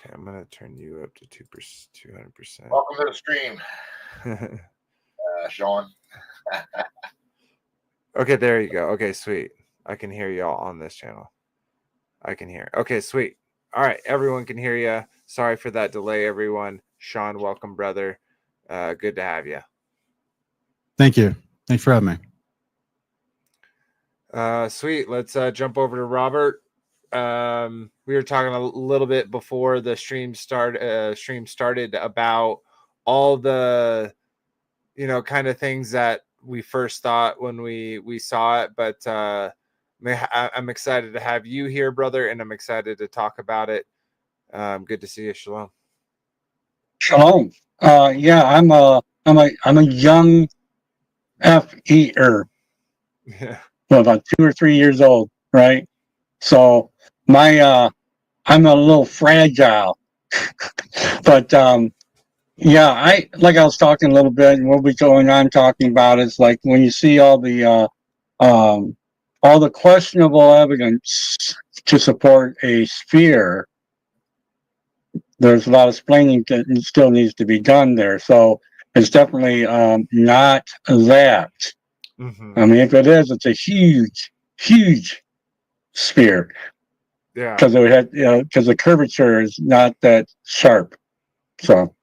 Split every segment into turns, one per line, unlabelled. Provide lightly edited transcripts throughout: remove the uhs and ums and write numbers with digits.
Okay, I'm gonna turn you up to 200%.
Welcome to the stream, Sean.
Okay, there you go. Okay, sweet. I can hear y'all on this channel. I can hear. Okay, sweet. All right, everyone can hear you. Sorry for that delay, everyone. Sean, welcome, brother. Good to have you.
Thank you. Thanks for having me.
Sweet. Let's jump over to Robert. We were talking a little bit before the stream started about all the, kind of things that we first thought when we saw it, but I'm excited to have you here, brother, and I'm excited to talk about it. Good to see you. Shalom.
Shalom. Yeah, I'm a young FE'er.
Yeah.
Well, about 2 or 3 years old, right? So I'm a little fragile. But yeah, I was talking a little bit, and we'll be going on talking about it. It's like when you see all the questionable evidence to support a sphere, there's a lot of explaining that still needs to be done there. So it's definitely not that.
Mm-hmm.
I mean, if it is, it's a huge, huge sphere.
Yeah.
Because the curvature is not that sharp. So.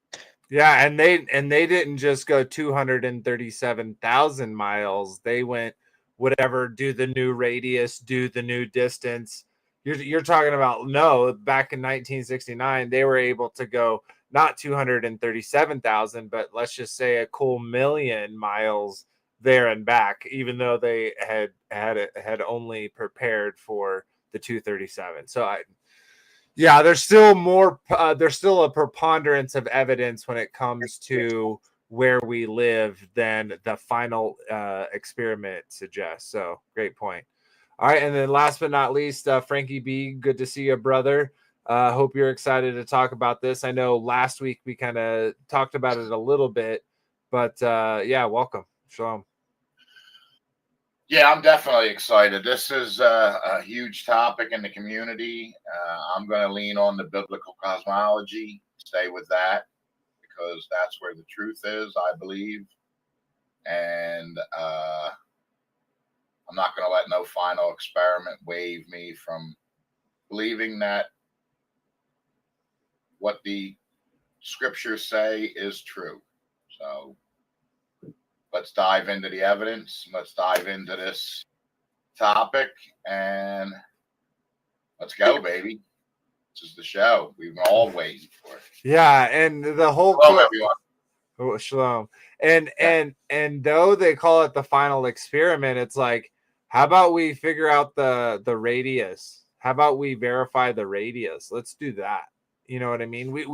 Yeah, and they didn't just go 237,000 miles. They went whatever, do the new radius, do the new distance. You're talking about, no, back in 1969 they were able to go not 237,000, but let's just say a cool million miles there and back, even though they had only prepared for the 237. So yeah, there's still more. There's still a preponderance of evidence when it comes to where we live than the final experiment suggests. So great point. All right, and then last but not least, Frankie B. Good to see you, brother. Hope you're excited to talk about this. I know last week we kind of talked about it a little bit, but yeah, welcome. Shalom.
Yeah, I'm definitely excited. This is a huge topic in the community. I'm going to lean on the biblical cosmology, stay with that, because that's where the truth is, I believe. And I'm not going to let no final experiment waive me from believing that what the scriptures say is true. So let's dive into the evidence. Let's dive into this topic and let's go, baby. This is the show. We've been all waiting for it.
Yeah, and the whole
Hello, everyone.
Oh, shalom. And though they call it the final experiment, it's like, how about we figure out the radius? How about we verify the radius? Let's do that. You know what I mean? We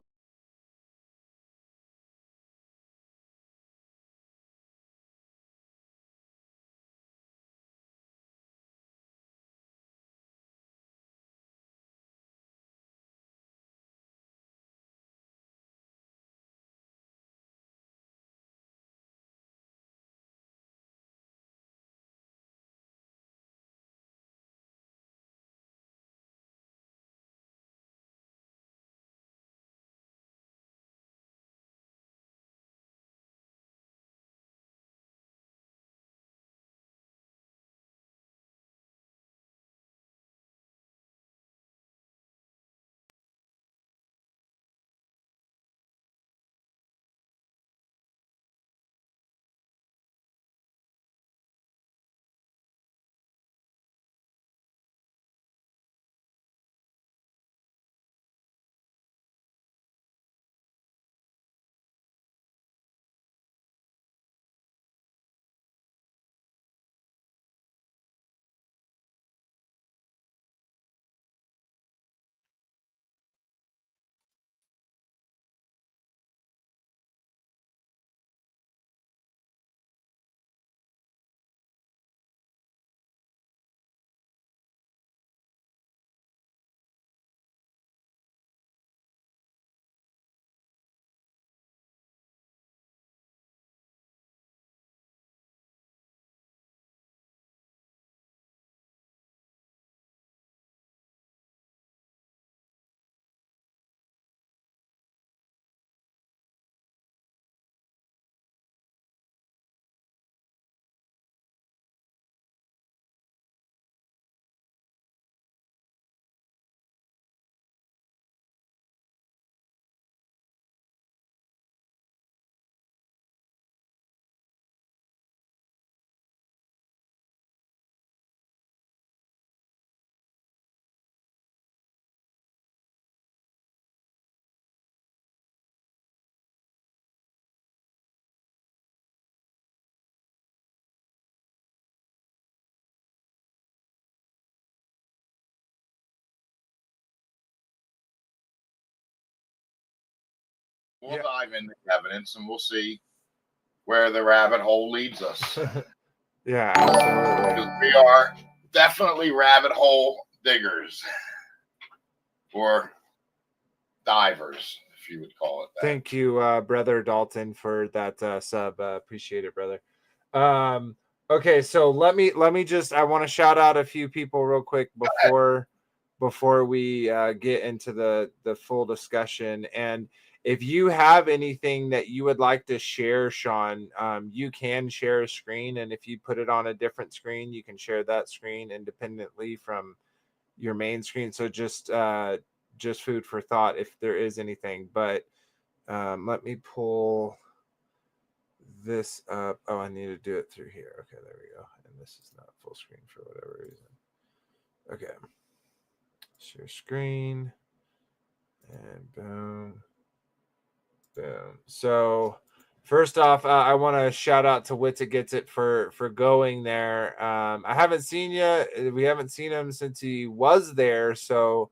We'll
Yeah.
dive into evidence and we'll see where the rabbit hole leads us.
Yeah, absolutely.
Because we are definitely rabbit hole diggers or divers, if you would call it that.
Thank you, brother Dalton, for that sub. Appreciate it, brother. Okay, so let me just, I want to shout out a few people real quick before we get into the full discussion. And if you have anything that you would like to share, Sean, you can share a screen, and if you put it on a different screen, you can share that screen independently from your main screen. So just food for thought if there is anything. But let me pull this up. Oh, I need to do it through here. Okay, there we go. And this is not full screen for whatever reason. Okay. Share screen. And boom. Boom. So first off, I want to shout out to Wits It Gets It for going there. I haven't seen you. We haven't seen him since he was there. So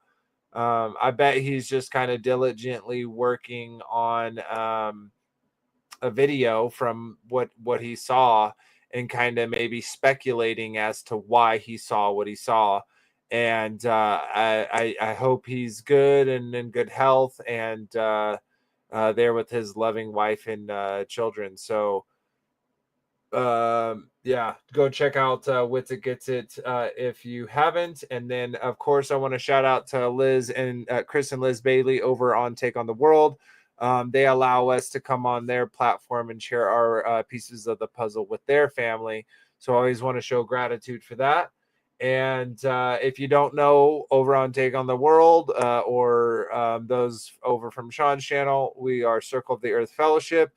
I bet he's just kind of diligently working on a video from what he saw and kind of maybe speculating as to why he saw what he saw. And I hope he's good and in good health and there with his loving wife and children. So yeah, go check out Wits It Gets It if you haven't. And then of course I want to shout out to Liz and Chris and Liz Bailey over on Take on the World. They allow us to come on their platform and share our pieces of the puzzle with their family. So I always want to show gratitude for that. And if you don't know, over on Take on the World or those over from Sean's channel, we are Circle of the Earth Fellowship.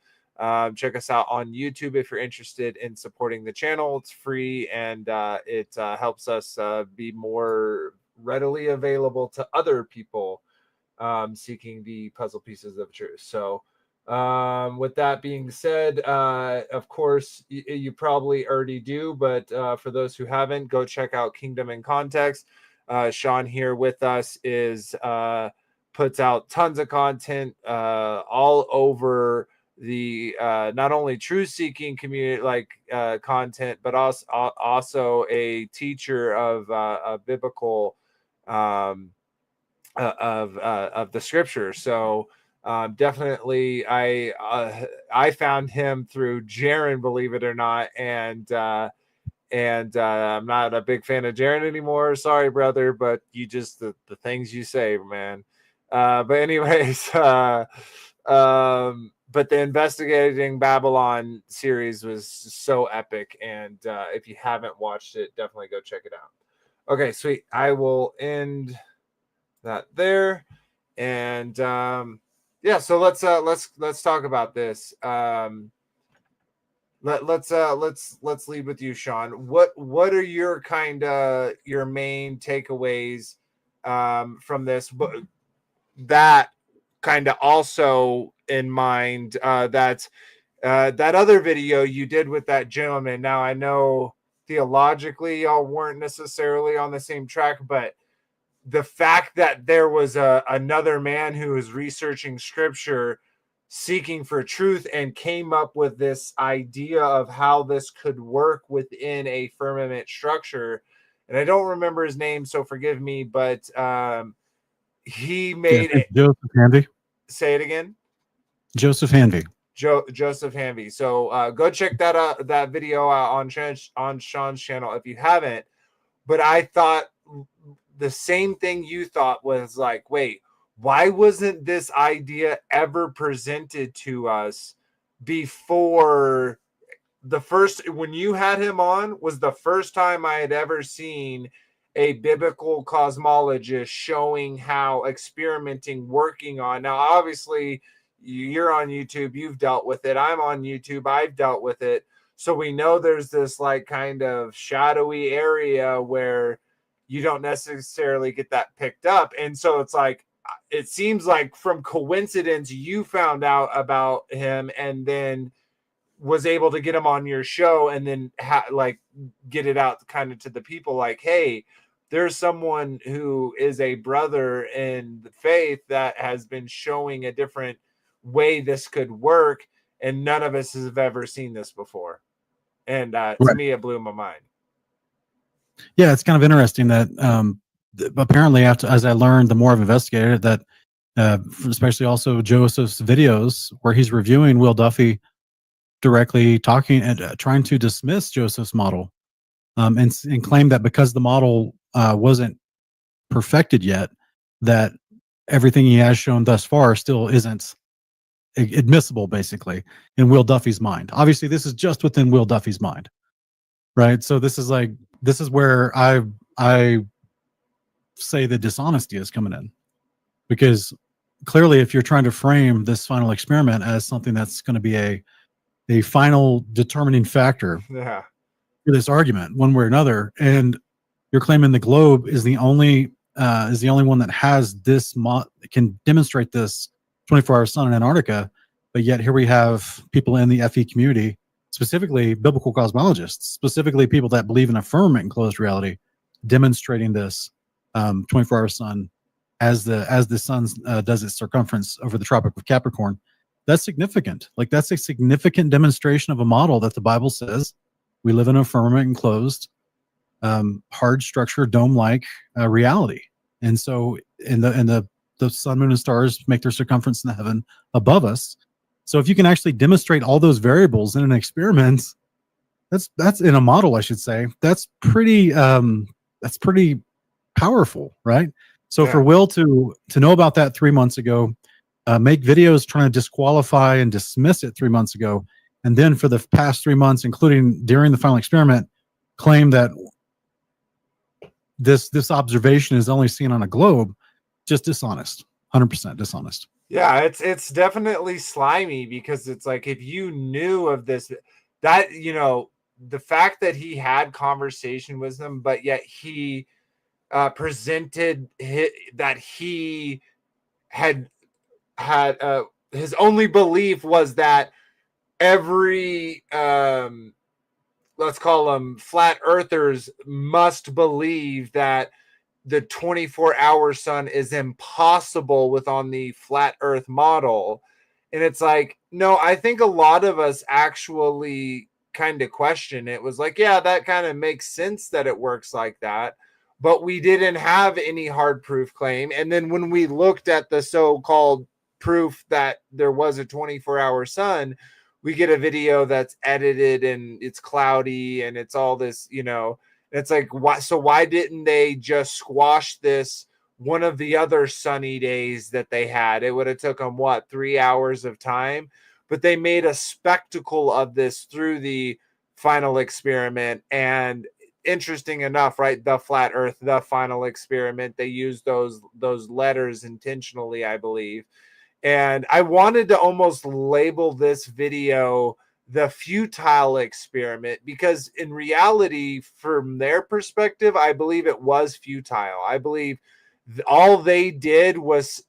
Check us out on YouTube if you're interested in supporting the channel. It's free and it helps us be more readily available to other people seeking the puzzle pieces of truth. So with that being said, of course, you probably already do, but for those who haven't, go check out Kingdom in Context. Sean here with us is puts out tons of content all over the not only truth seeking community like content, but also a teacher of a biblical of the scripture. So definitely I found him through Jaron, believe it or not, and I'm not a big fan of Jaron anymore. Sorry, brother, but you just the things you say, man. But anyways, but the Investigating Babylon series was so epic, and if you haven't watched it, definitely go check it out. Okay, sweet. I will end that there, and yeah. So let's talk about this. Let's lead with you, Sean. What are your your main takeaways from this? But that kind of also in mind that other video you did with that gentleman. Now I know theologically y'all weren't necessarily on the same track, but the fact that there was another man who was researching scripture, seeking for truth, and came up with this idea of how this could work within a firmament structure. And I don't remember his name, so forgive me, but he made it.
Joseph Hanvey.
Say it again.
Joseph Hanvey.
Joseph Hanvey. So go check that video out on Sean's channel if you haven't. But I thought the same thing you thought was like, wait, why wasn't this idea ever presented to us before? The first, when you had him on, was the first time I had ever seen a biblical cosmologist showing how experimenting, working on. Now, obviously, you're on YouTube, you've dealt with it. I'm on YouTube, I've dealt with it. So we know there's this like kind of shadowy area where you don't necessarily get that picked up. And so it's like, it seems like from coincidence, you found out about him and then was able to get him on your show and then like get it out kind of to the people like, hey, there's someone who is a brother in the faith that has been showing a different way this could work, and none of us have ever seen this before. And to
Right.
me, it blew my mind.
Yeah, it's kind of interesting that apparently, after as I learned, the more I've investigated it, that especially also Joseph's videos where he's reviewing Will Duffy directly talking and trying to dismiss Joseph's model, and claim that because the model wasn't perfected yet, that everything he has shown thus far still isn't admissible, basically, in Will Duffy's mind. Obviously, this is just within Will Duffy's mind, right? So this is where I say the dishonesty is coming in, because clearly, if you're trying to frame this final experiment as something that's going to be a final determining factor
Yeah.
for this argument, one way or another, and you're claiming the globe is the only one that has this can demonstrate this 24-hour sun in Antarctica, but yet here we have people in the FE community, specifically biblical cosmologists, specifically people that believe in a firmament enclosed reality, demonstrating this 24-hour sun as the sun does its circumference over the Tropic of Capricorn. That's significant. Like, that's a significant demonstration of a model that the Bible says we live in a firmament enclosed, hard structure, dome-like reality. And so, the sun, moon, and stars make their circumference in the heaven above us. So, if you can actually demonstrate all those variables in an experiment, that's in a model, I should say. That's pretty powerful, right? So, for Will to know about that 3 months ago, make videos trying to disqualify and dismiss it 3 months ago, and then for the past 3 months, including during the final experiment, claim that this observation is only seen on a globe, just dishonest, 100% dishonest.
Yeah, it's definitely slimy, because it's like, if you knew of this, that, the fact that he had conversation with them, but yet he presented that he had his only belief was that every let's call them flat earthers must believe that the 24-hour sun is impossible on the flat earth model. And it's like, no, I think a lot of us actually kind of question it. Was like, yeah, that kind of makes sense that it works like that, but we didn't have any hard proof claim. And then when we looked at the so-called proof that there was a 24-hour sun, we get a video that's edited and it's cloudy and it's all this, it's like, why didn't they just squash this one of the other sunny days that they had? It would have took them 3 hours of time, but they made a spectacle of this through the final experiment. And interesting enough, right, the flat earth, the final experiment, they used those letters intentionally, I believe. And I wanted to almost label this video the futile experiment, because in reality, from their perspective, I believe it was futile. I believe all they did was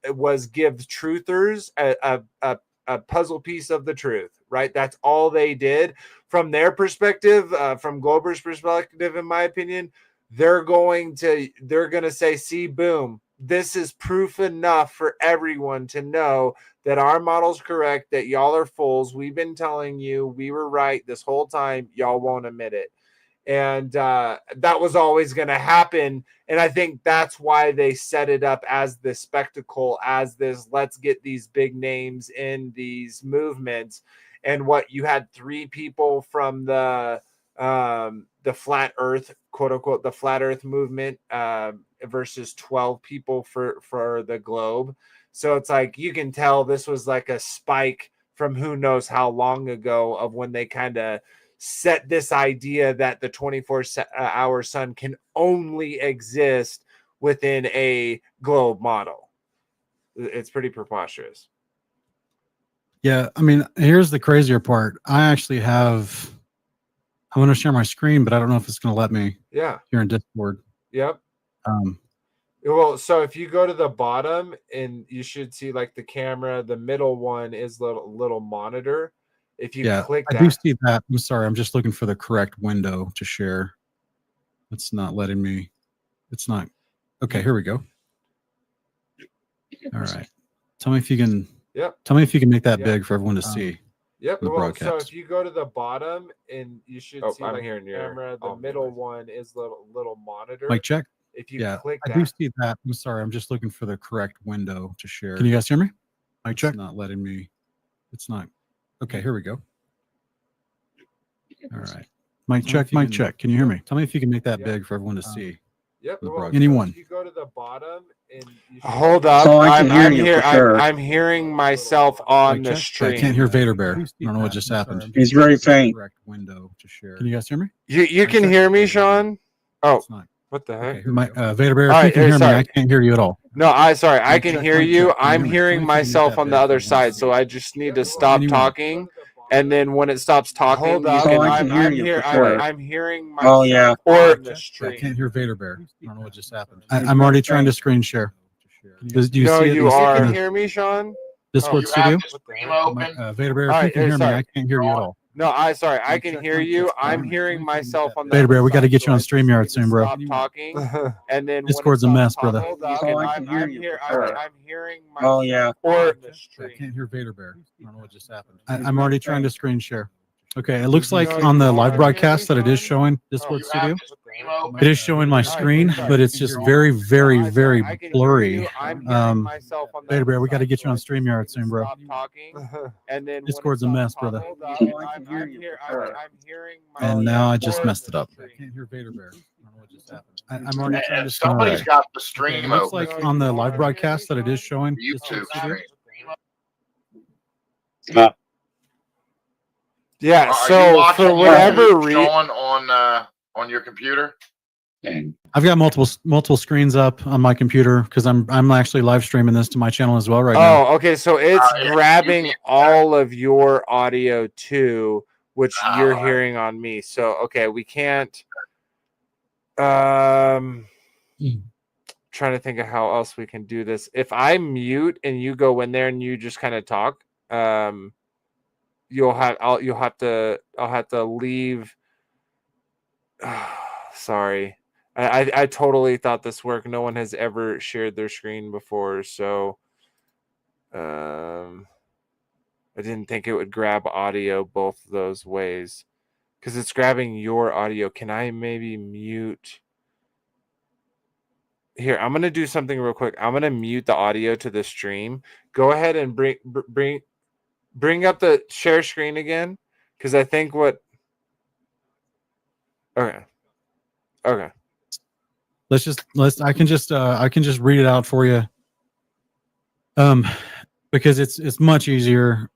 give truthers a puzzle piece of the truth, right? That's all they did. From their perspective, from Glober's perspective, in my opinion, they're going to say, see, boom, this is proof enough for everyone to know that our model's correct, that y'all are fools. We've been telling you we were right this whole time. Y'all won't admit it. And that was always going to happen. And I think that's why they set it up as this spectacle, as this, let's get these big names in these movements. And what you had 3 people from the flat earth, quote unquote, the flat earth movement, versus 12 people for the globe. So it's like, you can tell this was like a spike from who knows how long ago, of when they kind of set this idea that the 24-hour sun can only exist within a globe model. It's pretty preposterous.
Yeah, I mean, here's the crazier part. I want to share my screen, but I don't know if it's going to let me.
Yeah.
Here in Discord.
Yep. Well, so if you go to the bottom, and you should see like the camera, the middle one is little monitor. If you click that,
I do see that. I'm sorry, I'm just looking for the correct window to share. It's not letting me. It's not. Okay, here we go. All right. Tell me if you can
Yep.
Tell me if you can make that
Yep.
big for everyone to see.
Yep.
The
Well, so
broadcast.
if you go to the bottom and you should see
I'm
like
hearing
the
your
camera, the
audio
middle
voice.
one is little monitor.
Mic check.
If you
Yeah,
click
I do
that,
see that. I'm sorry. I'm just looking for the correct window to share. Can you guys hear me? Mic check. It's not letting me. It's not. Okay, here we go. All right. Mic check. Mic check. Can you hear me? Tell me if you can make that
Yeah.
big for everyone to see.
yep.
The
Well,
broadcast. Anyone.
if you go to the bottom and you should
Hold
see-
up.
So I can
I'm,
hear
I'm
you
here.
for sure.
I'm hearing myself on the
Mic check.
stream.
I can't hear Vader Bear. I don't know what just happened.
He's very faint.
Correct window to share. Can you guys hear me?
You can
check.
hear me, Sean? Oh,
It's not.
what the heck?
Okay, Vader Bear,
All
if you
right,
can hear me,
sorry.
I can't hear you at all.
No, sorry. I
Mic
can
check,
hear
mic
you.
check. Can you
I'm
hear me?
hearing
Tell me if you can make
myself
that
on the
big
other
for everyone to
side, so
see.
I just need to
Yep.
stop
Anyone.
talking. And then when it stops talking,
Hold
you
up.
So
can.
I can hear
I'm
you
here.
for sure.
I'm hearing
Oh,
myself
yeah.
on the
I
stream.
can't hear Vader Bear. I don't know what just happened. I'm already trying to screen share. Do you
No,
see it?
you
in
are.
the
You can hear me, Sean?
Discord
You
studio?
have the stream open?
Vader Bear,
All
if you
right,
can hear me,
sorry.
I can't hear you at all.
No, sorry. I can hear you. I'm hearing myself on the
Vader
other
Bear, we got to
side,
get
so
you on
I just
StreamYard
need to
soon, bro.
Stop talking. And then
Discord's a
when it
mess,
stops
brother.
talking,
Hold up.
So I
I'm,
can hear
I'm
you
here.
for sure.
I'm hearing
Oh,
myself
yeah.
on the
I
stream.
can't hear Vader Bear. I don't know what just happened. I'm already trying to screen share. Okay, it looks like
No,
on
you
the
are.
live
Can you
broadcast
hear
that
me,
it is
Sean?
showing
You
Discord
have
studio.
the stream open?
It is showing my
All right,
screen,
sorry.
but it's just very, very,
No,
very
I can hear
blurry.
you. I'm hearing myself on the
Vader
other
Bear, we got to
side,
get
so
you
I
on
just need
StreamYard
to
soon, bro.
Stop talking. And then
Discord's a
when it
mess,
stops
brother.
talking,
So I can hear
I'm
you
here.
for sure.
I'm hearing
And
myself
now I just
on
messed
the
it up. I
stream.
can't hear Vader Bear. I don't know what just happened. I'm already trying to
Somebody's
screen.
got the
Okay,
stream
it looks
open.
like on the live broadcast that it is showing Discord
YouTube
studio.
stream. Yeah.
Uh,
So
you
for
watching
whatever
YouTube,
reason, on your computer.
I've got multiple screens up on my computer because I'm actually live streaming this to my channel as well right now.
Oh, okay. So it's
yeah.
grabbing all of your audio too, which you're hearing on me. So okay, we can't. Trying to think of how else we can do this. If I mute and you go in there and you just kind of talk, I'll have to leave. Sorry. I totally thought this worked. No one has ever shared their screen before, so I didn't think it would grab audio both those ways because it's grabbing your audio. Can I maybe mute? Here, I'm gonna do something real quick. I'm gonna mute the audio to the stream. Go ahead and bring up the share screen again, because I think what. Okay.
I can just read it out for you. Because it's much easier.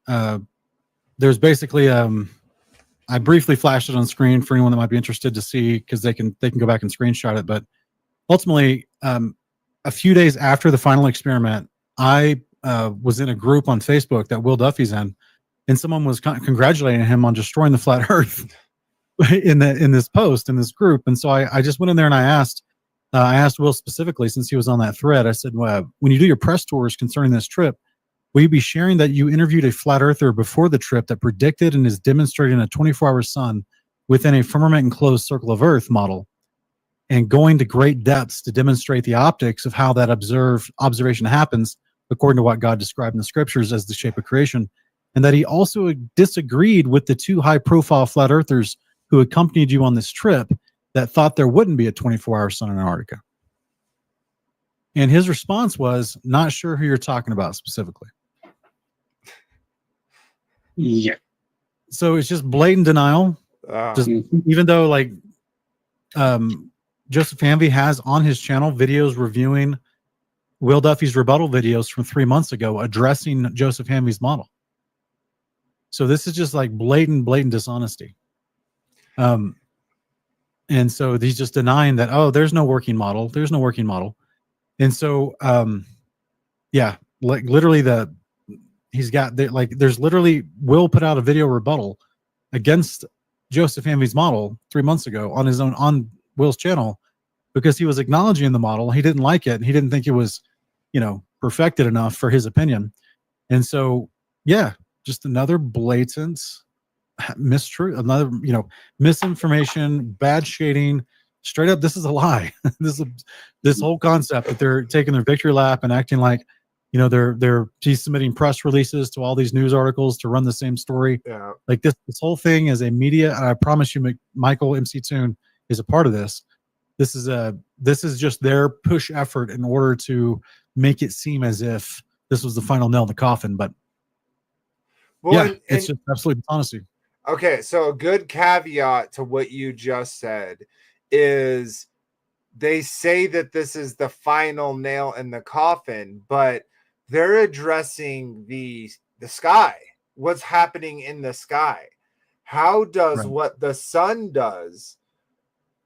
There's basically I briefly flashed it on screen for anyone that might be interested to see because they can go back and screenshot it. But ultimately, a few days after the final experiment, I was in a group on Facebook that Will Duffy's in, and someone was congratulating him on destroying the flat Earth in this post in this group. And so I just went in there and I asked Will specifically, since he was on that thread. I said, well, when you do your press tours concerning this trip, will you be sharing that you interviewed a flat earther before the trip that predicted and is demonstrating a 24-hour sun within a firmament enclosed circle of Earth model, and going to great depths to demonstrate the optics of how that observation happens according to what God described in the scriptures as the shape of creation, and that he also disagreed with the two high-profile flat earthers who accompanied you on this trip that thought there wouldn't be a 24-hour sun in Antarctica. And his response was, not sure who you're talking about specifically.
Yeah.
So it's just blatant denial. Just, even though Joseph Hamby has on his channel videos reviewing Will Duffy's rebuttal videos from 3 months ago addressing Joseph Hamby's model. So this is just like blatant dishonesty. And so he's just denying that, oh, there's no working model. And so, literally there's literally Will put out a video rebuttal against Joseph Hamby's model 3 months ago on Will's channel, because he was acknowledging the model. He didn't like it. And he didn't think it was, perfected enough for his opinion. And so, just another blatant mistruth, another, misinformation, bad shading, straight up. This is a lie. This whole concept that they're taking their victory lap and acting like You know, she's submitting press releases to all these news articles to run the same story.
Yeah.
Like this whole thing is a media. And I promise you, Michael MC Toon is a part of this. This is just their push effort in order to make it seem as if this was the final nail in the coffin. But
Well,
it's just absolute dishonesty.
Okay, so a good caveat to what you just said is they say that this is the final nail in the coffin, but they're addressing the sky. What's happening in the sky? How does what the sun does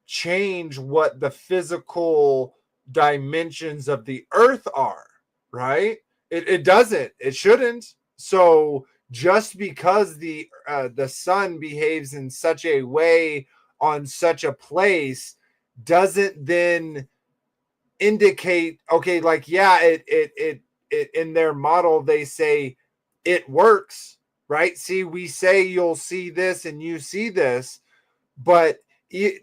change what the physical dimensions of the earth are, right? It doesn't. It shouldn't. So just because the sun behaves in such a way on such a place doesn't then indicate, okay, like, yeah, it in their model they say it works, right? See, we say you'll see this and you see this, but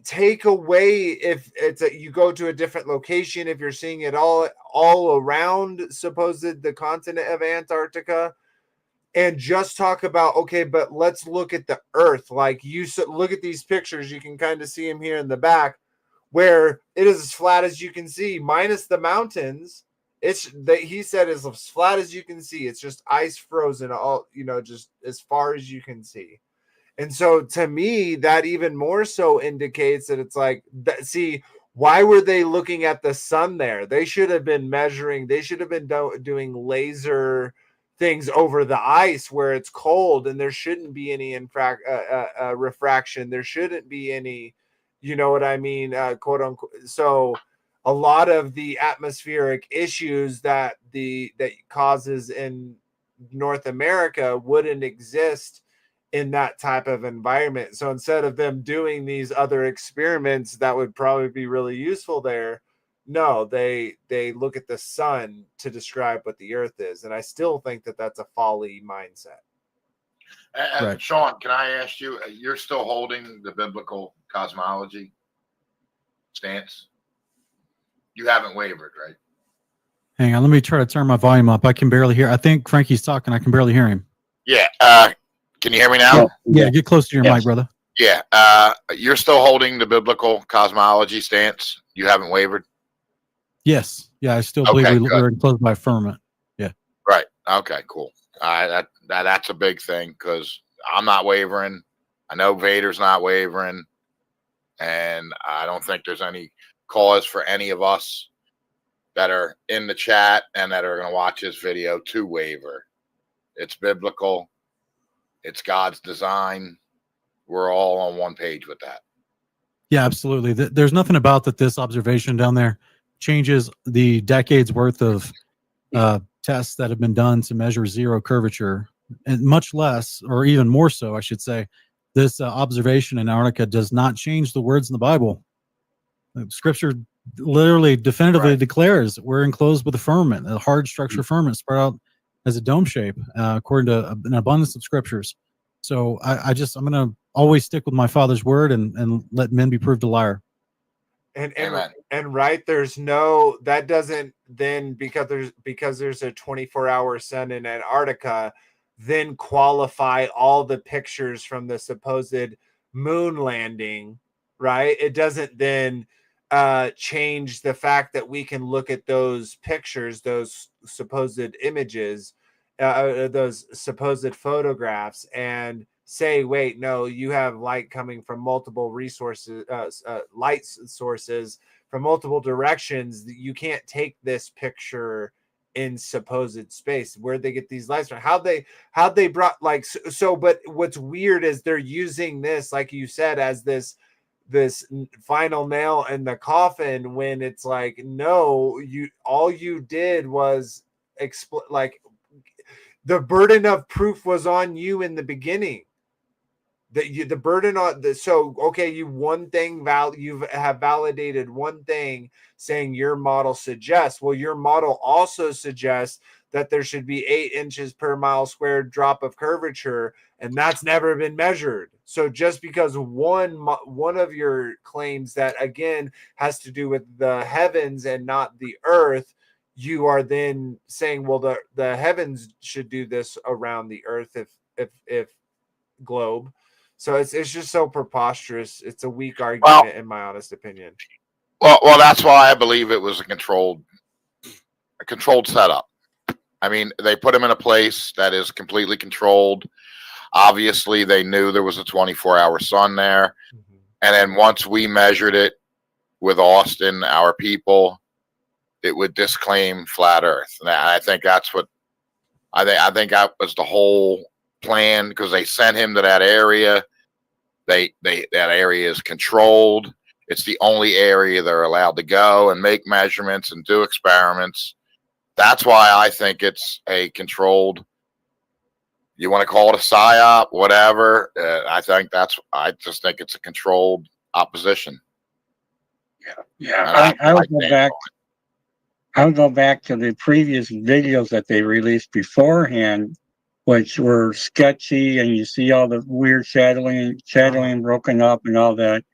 take away if you go to a different location, if you're seeing it all around supposed the continent of Antarctica, and just talk about, okay, but let's look at the earth. Like you look at these pictures, you can kind of see them here in the back where it is as flat as you can see, minus the mountains. He said it's as flat as you can see. It's just ice frozen all, just as far as you can see. And so to me, that even more so indicates that it's like, see, why were they looking at the sun there? They should have been measuring, they should have been doing laser things over the ice where it's cold and there shouldn't be any refraction. There shouldn't be any, you know what I mean, quote unquote. So a lot of the atmospheric issues that causes in North America wouldn't exist in that type of environment. So instead of them doing these other experiments that would probably be really useful there, no, they look at the sun to describe what the earth is. And I still think that that's a folly mindset.
Right. Sean, can I ask you, you're still holding the biblical cosmology stance? You haven't wavered, right?
Hang on, let me try to turn my volume up. I can barely hear. I think Frankie's talking. I can barely hear him.
Yeah. Can you hear me now?
Yeah, get close to your mic, brother.
Yeah. You're still holding the biblical cosmology stance? You haven't wavered?
Yes. Yeah, I still believe we're enclosed by a firmament. Yeah.
Right. Okay, cool. That's a big thing because I'm not wavering. I know Vader's not wavering. And I don't think there's any cause for any of us that are in the chat and that are going to watch this video to waver. It's biblical. It's God's design. We're all on one page with that.
Yeah, absolutely. There's nothing about that this observation down there changes the decades worth of tests that have been done to measure zero curvature, and much less, or even more so, I should say, this observation in Antarctica does not change the words in the Bible. Scripture literally definitively declares we're enclosed with a firmament, a hard structure firmament spread out as a dome shape, according to an abundance of scriptures. So I'm going to always stick with my Father's word and let men be proved a liar.
And right, there's no, that doesn't then, because there's a 24-hour sun in Antarctica, then qualify all the pictures from the supposed moon landing, right? It doesn't then change the fact that we can look at those pictures, those supposed images, those supposed photographs, and say, wait, no, you have light coming from multiple resources, light sources from multiple directions. You can't take this picture in supposed space. Where'd they get these lights from? How'd they brought, like, so, but what's weird is they're using this, like you said, as this final nail in the coffin, when it's like, no, all you did was like the burden of proof was on you in the beginning. The burden on the, so okay, you have validated one thing, saying your model suggests. Well, your model also suggests that there should be 8 inches per mile squared drop of curvature, and that's never been measured. So just because one of your claims that again has to do with the heavens and not the earth, you are then saying, well, the heavens should do this around the earth if globe. So it's just so preposterous. It's a weak argument, in my honest opinion.
Well, that's why I believe it was a controlled setup. I mean, they put him in a place that is completely controlled. Obviously, they knew there was a 24-hour sun there. Mm-hmm. And then once we measured it with Austin, our people, it would disclaim flat Earth. And I think that's what I think that was the whole plan, because they sent him to that area. That area is controlled. It's the only area they're allowed to go and make measurements and do experiments. That's why I think it's a controlled, you want to call it a psyop, whatever. I just think it's a controlled opposition.
Yeah. I would go back to the previous videos that they released beforehand, which were sketchy, and you see all the weird shadowing broken up and all that.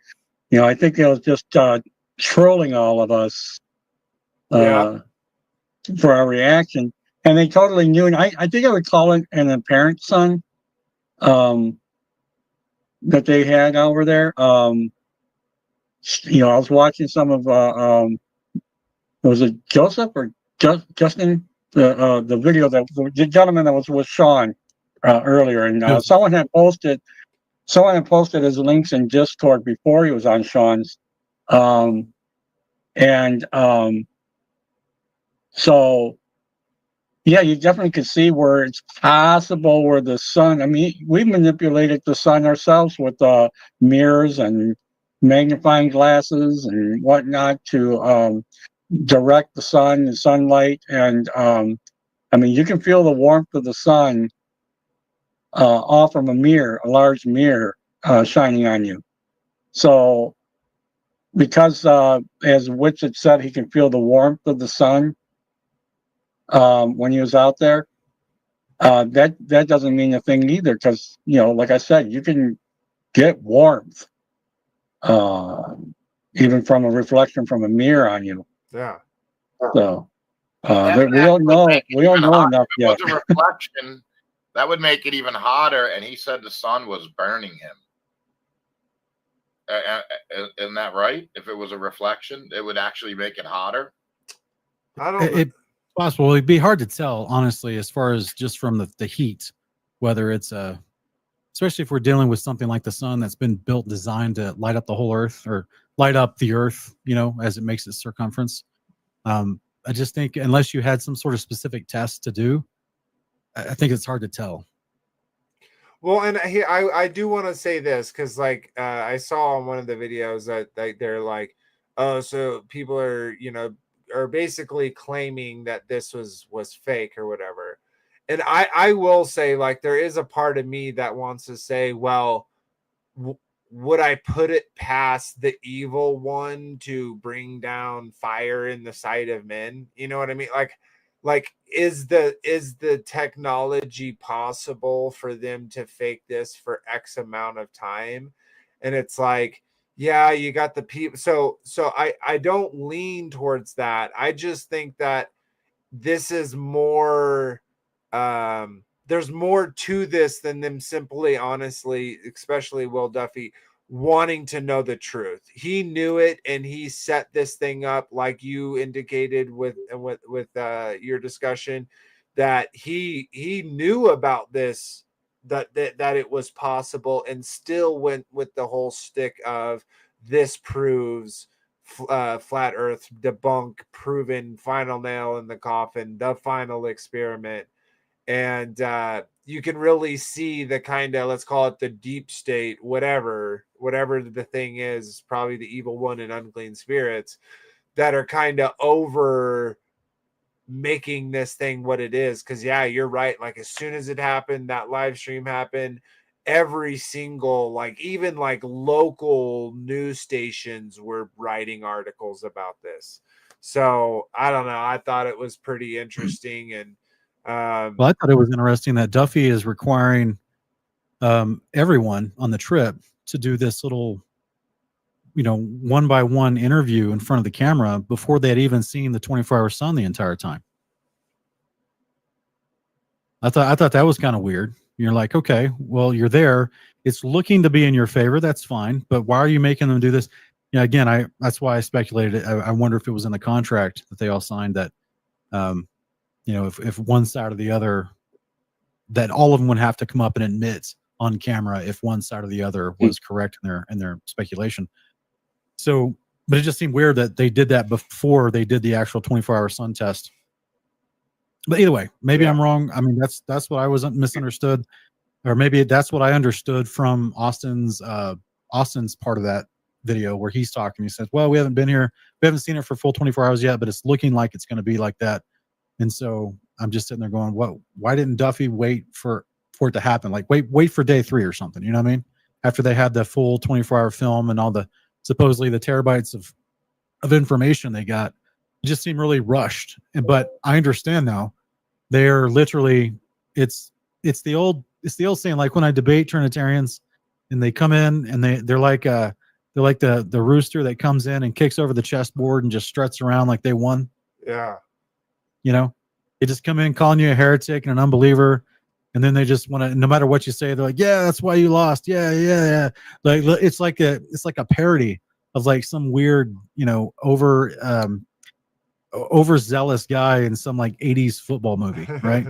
You know, I think it was just trolling all of us. For our reaction, and they totally knew. And I think I would call it an apparent sun that they had over there. You know, I was watching some of was it Joseph or Justin, the video that the gentleman that was with Sean earlier, and someone had posted his links in Discord before he was on Sean's, so, yeah, you definitely could see where it's possible where the sun, I mean, we manipulated the sun ourselves with mirrors and magnifying glasses and whatnot to direct the sun and sunlight. And, I mean, you can feel the warmth of the sun off from a large mirror shining on you. So, because as Witchett said, he can feel the warmth of the sun when he was out there, that doesn't mean a thing either, because, you know, like I said, you can get warmth even from a reflection from a mirror on you.
Yeah.
So we don't know enough yet.
If it was a reflection, that would make it even hotter. And he said the sun was burning him. Isn't that right? If it was a reflection, it would actually make it hotter.
I don't know.
Possible. It'd be hard to tell, honestly, as far as just from the heat, whether it's especially if we're dealing with something like the sun that's been designed to light up the whole earth, or light up the earth, you know, as it makes its circumference. I just think unless you had some sort of specific test to do, I think it's hard to tell.
Well, and I do want to say this, because like I saw on one of the videos that they're like, oh, so people are, you know, are basically claiming that this was fake or whatever. And I will say, like, there is a part of me that wants to say, well, would I put it past the evil one to bring down fire in the sight of men? You know what I mean? Like is the technology possible for them to fake this for X amount of time? And it's like, yeah, you got the people. So I don't lean towards that. I just think that this is more, there's more to this than them simply, honestly, especially Will Duffy, wanting to know the truth. He knew it, and he set this thing up, like you indicated with your discussion, that he knew about this, that it was possible, and still went with the whole stick of this proves flat earth, debunk, proven, final nail in the coffin, the final experiment. And you can really see the kind of, let's call it the deep state, whatever the thing is, probably the evil one and unclean spirits, that are kind of over making this thing what it is. Because yeah, you're right, like as soon as it happened, that live stream happened, every single, like even like local news stations were writing articles about this. So I don't know, I thought it was pretty interesting. And
well, I thought it was interesting that Duffy is requiring everyone on the trip to do this little one by one interview in front of the camera before they had even seen the 24-hour sun the entire time. I thought that was kind of weird. You're like, okay, well, you're there. It's looking to be in your favor. That's fine. But why are you making them do this? Again, that's why I speculated. I wonder if it was in the contract that they all signed that, if one side or the other, that all of them would have to come up and admit on camera if one side or the other was correct in their speculation. So, but it just seemed weird that they did that before they did the actual 24-hour sun test. But either way, maybe I'm wrong. I mean, that's what I was misunderstood, or maybe that's what I understood from Austin's part of that video where he's talking. He says, well, we haven't been here. We haven't seen it for full 24 hours yet, but it's looking like it's going to be like that. And so I'm just sitting there going, why didn't Duffy wait for it to happen? Like wait for day 3 or something. You know what I mean? After they had the full 24-hour film and all the supposedly the terabytes of information they got, it just seemed really rushed. But I understand now. They're literally it's the old saying, like when I debate Trinitarians and they come in and they're like the rooster that comes in and kicks over the chessboard and just struts around like they won.
Yeah.
They just come in calling you a heretic and an unbeliever, and then they just want to, no matter what you say, they're like, yeah, that's why you lost. Yeah. Like it's like a parody of like some weird, overzealous guy in some like 80s football movie, right?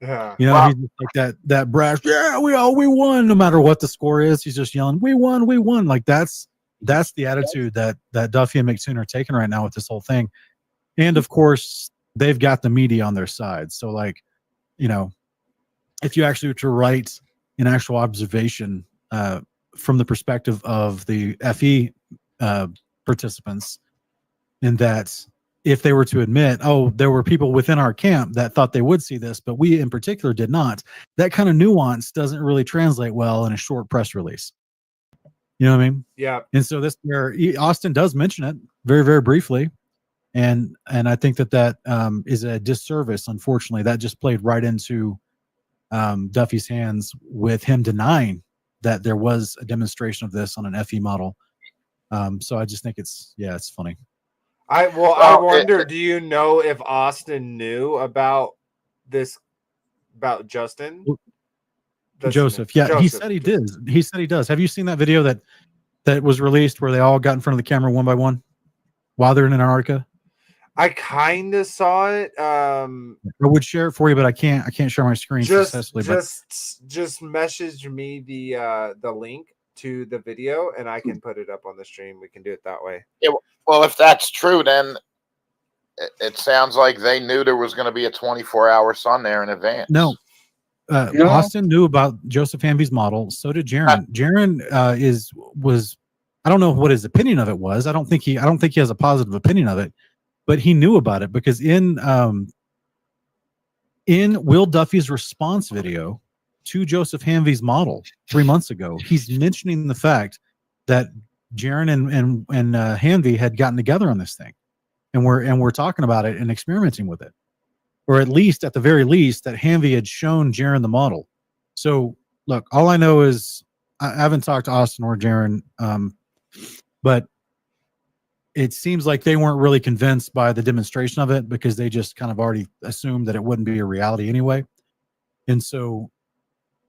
Yeah.
He's just like that brash, yeah, we won no matter what the score is. He's just yelling, we won. Like that's the attitude that Duffy and McToon are taking right now with this whole thing. And of course, they've got the media on their side. So like, if you actually were to write an actual observation from the perspective of the FE participants, in that if they were to admit, oh, there were people within our camp that thought they would see this, but we in particular did not, that kind of nuance doesn't really translate well in a short press release. You know what I mean?
Yeah.
And so this where Austin does mention it very, very briefly. And I think that is a disservice. Unfortunately, that just played right into Duffy's hands with him denying that there was a demonstration of this on an FE model. So I just think it's funny.
I wonder, do you know if Austin knew about this, about Justin?
Joseph. Yeah, Joseph. He said he did. He said he does. Have you seen that video that was released where they all got in front of the camera one by one while they're in Antarctica?
I kind of saw it. I
would share it for you, but I can't share my screen successfully.
Just message me the link to the video and I can put it up on the stream. We can do it that way.
Yeah, well, if that's true, then it sounds like they knew there was going to be a 24-hour sun there in advance.
No. Austin knew about Joseph Hamby's model. So did Jaron. Jaron was I don't know what his opinion of it was. I don't think he has a positive opinion of it, but he knew about it because in Will Duffy's response video to Joseph Hamby's model 3 months ago, he's mentioning the fact that Jaron and Hamby had gotten together on this thing, and we're talking about it and experimenting with it, or at the very least, that Hamby had shown Jaron the model. So look, all I know is I haven't talked to Austin or Jaron, but it seems like they weren't really convinced by the demonstration of it because they just kind of already assumed that it wouldn't be a reality anyway. And so,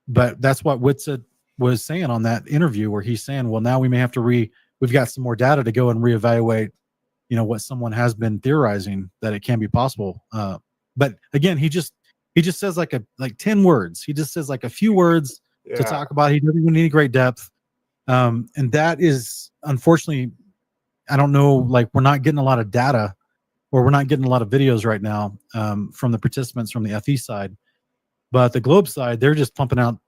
but that's what Whitsitt was saying on that interview where he's saying, well, now we may have to we've got some more data to go and reevaluate, what someone has been theorizing that it can be possible. But again, he just says like 10 words. He just says like a few words to talk about. He doesn't even need great depth. And that is unfortunately, I don't know, like we're not getting a lot of data or we're not getting a lot of videos right now from the participants from the FE side, but the Globe side, they're just pumping out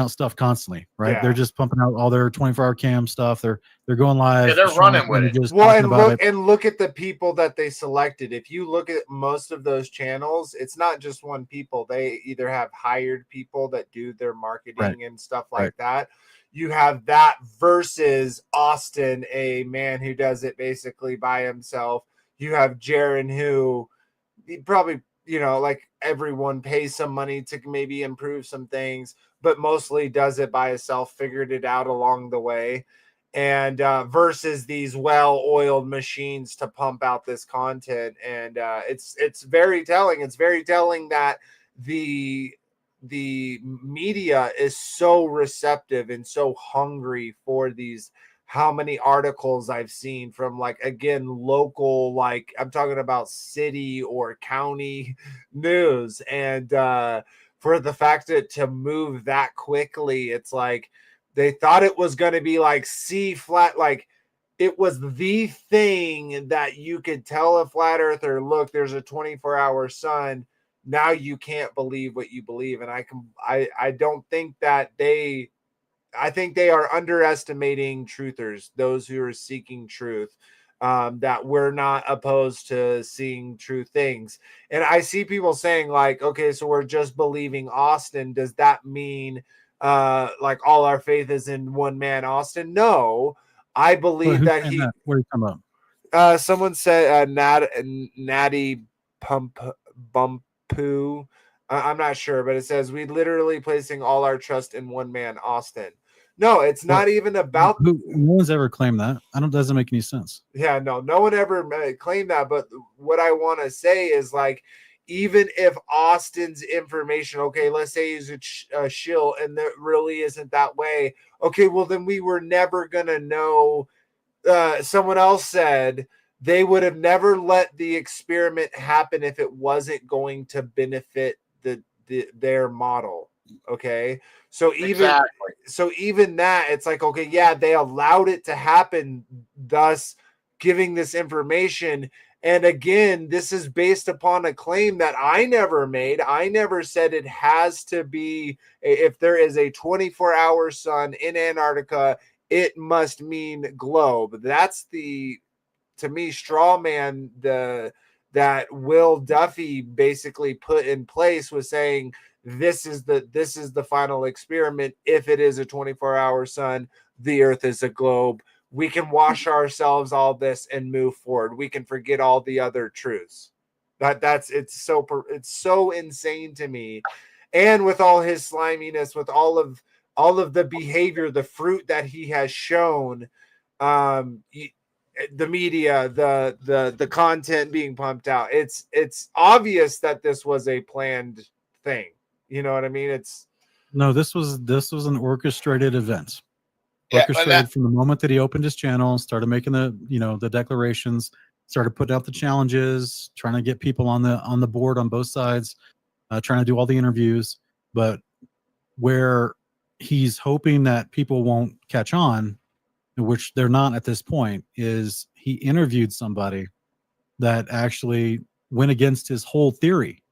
stuff constantly, right? Yeah. They're just pumping out all their 24-hour cam stuff. They're going live.
Yeah, they're running with it.
Well, and look at the people that they selected. If you look at most of those channels, it's not just one people. They either have hired people that do their marketing and stuff like that. You have that versus Austin, a man who does it basically by himself. You have Jaron, who he probably, like everyone pays some money to maybe improve some things, but mostly does it by himself, figured it out along the way. and versus these well-oiled machines to pump out this content. And it's very telling. It's very telling that the media is so receptive and so hungry for these. How many articles I've seen from, like, again, local, like I'm talking about city or county news, and for the fact that to move that quickly, it's like they thought it was going to be like C flat, like it was the thing that you could tell a flat earther, look, there's a 24-hour sun. Now you can't believe what you believe. And I don't think that I think they are underestimating truthers, those who are seeking truth, that we're not opposed to seeing true things. And I see people saying, like, okay, so we're just believing Austin. Does that mean like all our faith is in one man, Austin? No, I believe that he.
What are you talking about?
Someone said Natty Bumpu. I'm not sure, but it says we literally placing all our trust in one man, Austin. No, it's not even about.
No one's ever claimed that. Doesn't make any sense.
Yeah, no one ever claimed that. But what I want to say is, like, even if Austin's information, okay, let's say he's a shill and that really isn't that way. Okay, well, then we were never going to know. Someone else said they would have never let the experiment happen if it wasn't going to benefit their model. Okay, so even that, it's like, okay, yeah, they allowed it to happen, thus giving this information. And again, this is based upon a claim that I never made. I never said it has to be, if there is a 24-hour sun in Antarctica, it must mean globe. That's the, to me, straw man that Will Duffy basically put in place, was saying this is the final experiment. If it is a 24-hour sun, the earth is a globe. We can wash ourselves all this and move forward. We can forget all the other truths. It's so insane to me. And with all his sliminess, with all of the behavior, the fruit that he has shown, the media, the content being pumped out, it's obvious that this was a planned thing. You know what I mean?
This was an orchestrated event.
Yeah,
Orchestrated from the moment that he opened his channel, started making the declarations, started putting out the challenges, trying to get people on the board on both sides, trying to do all the interviews. But where he's hoping that people won't catch on, which they're not at this point, is he interviewed somebody that actually went against his whole theory.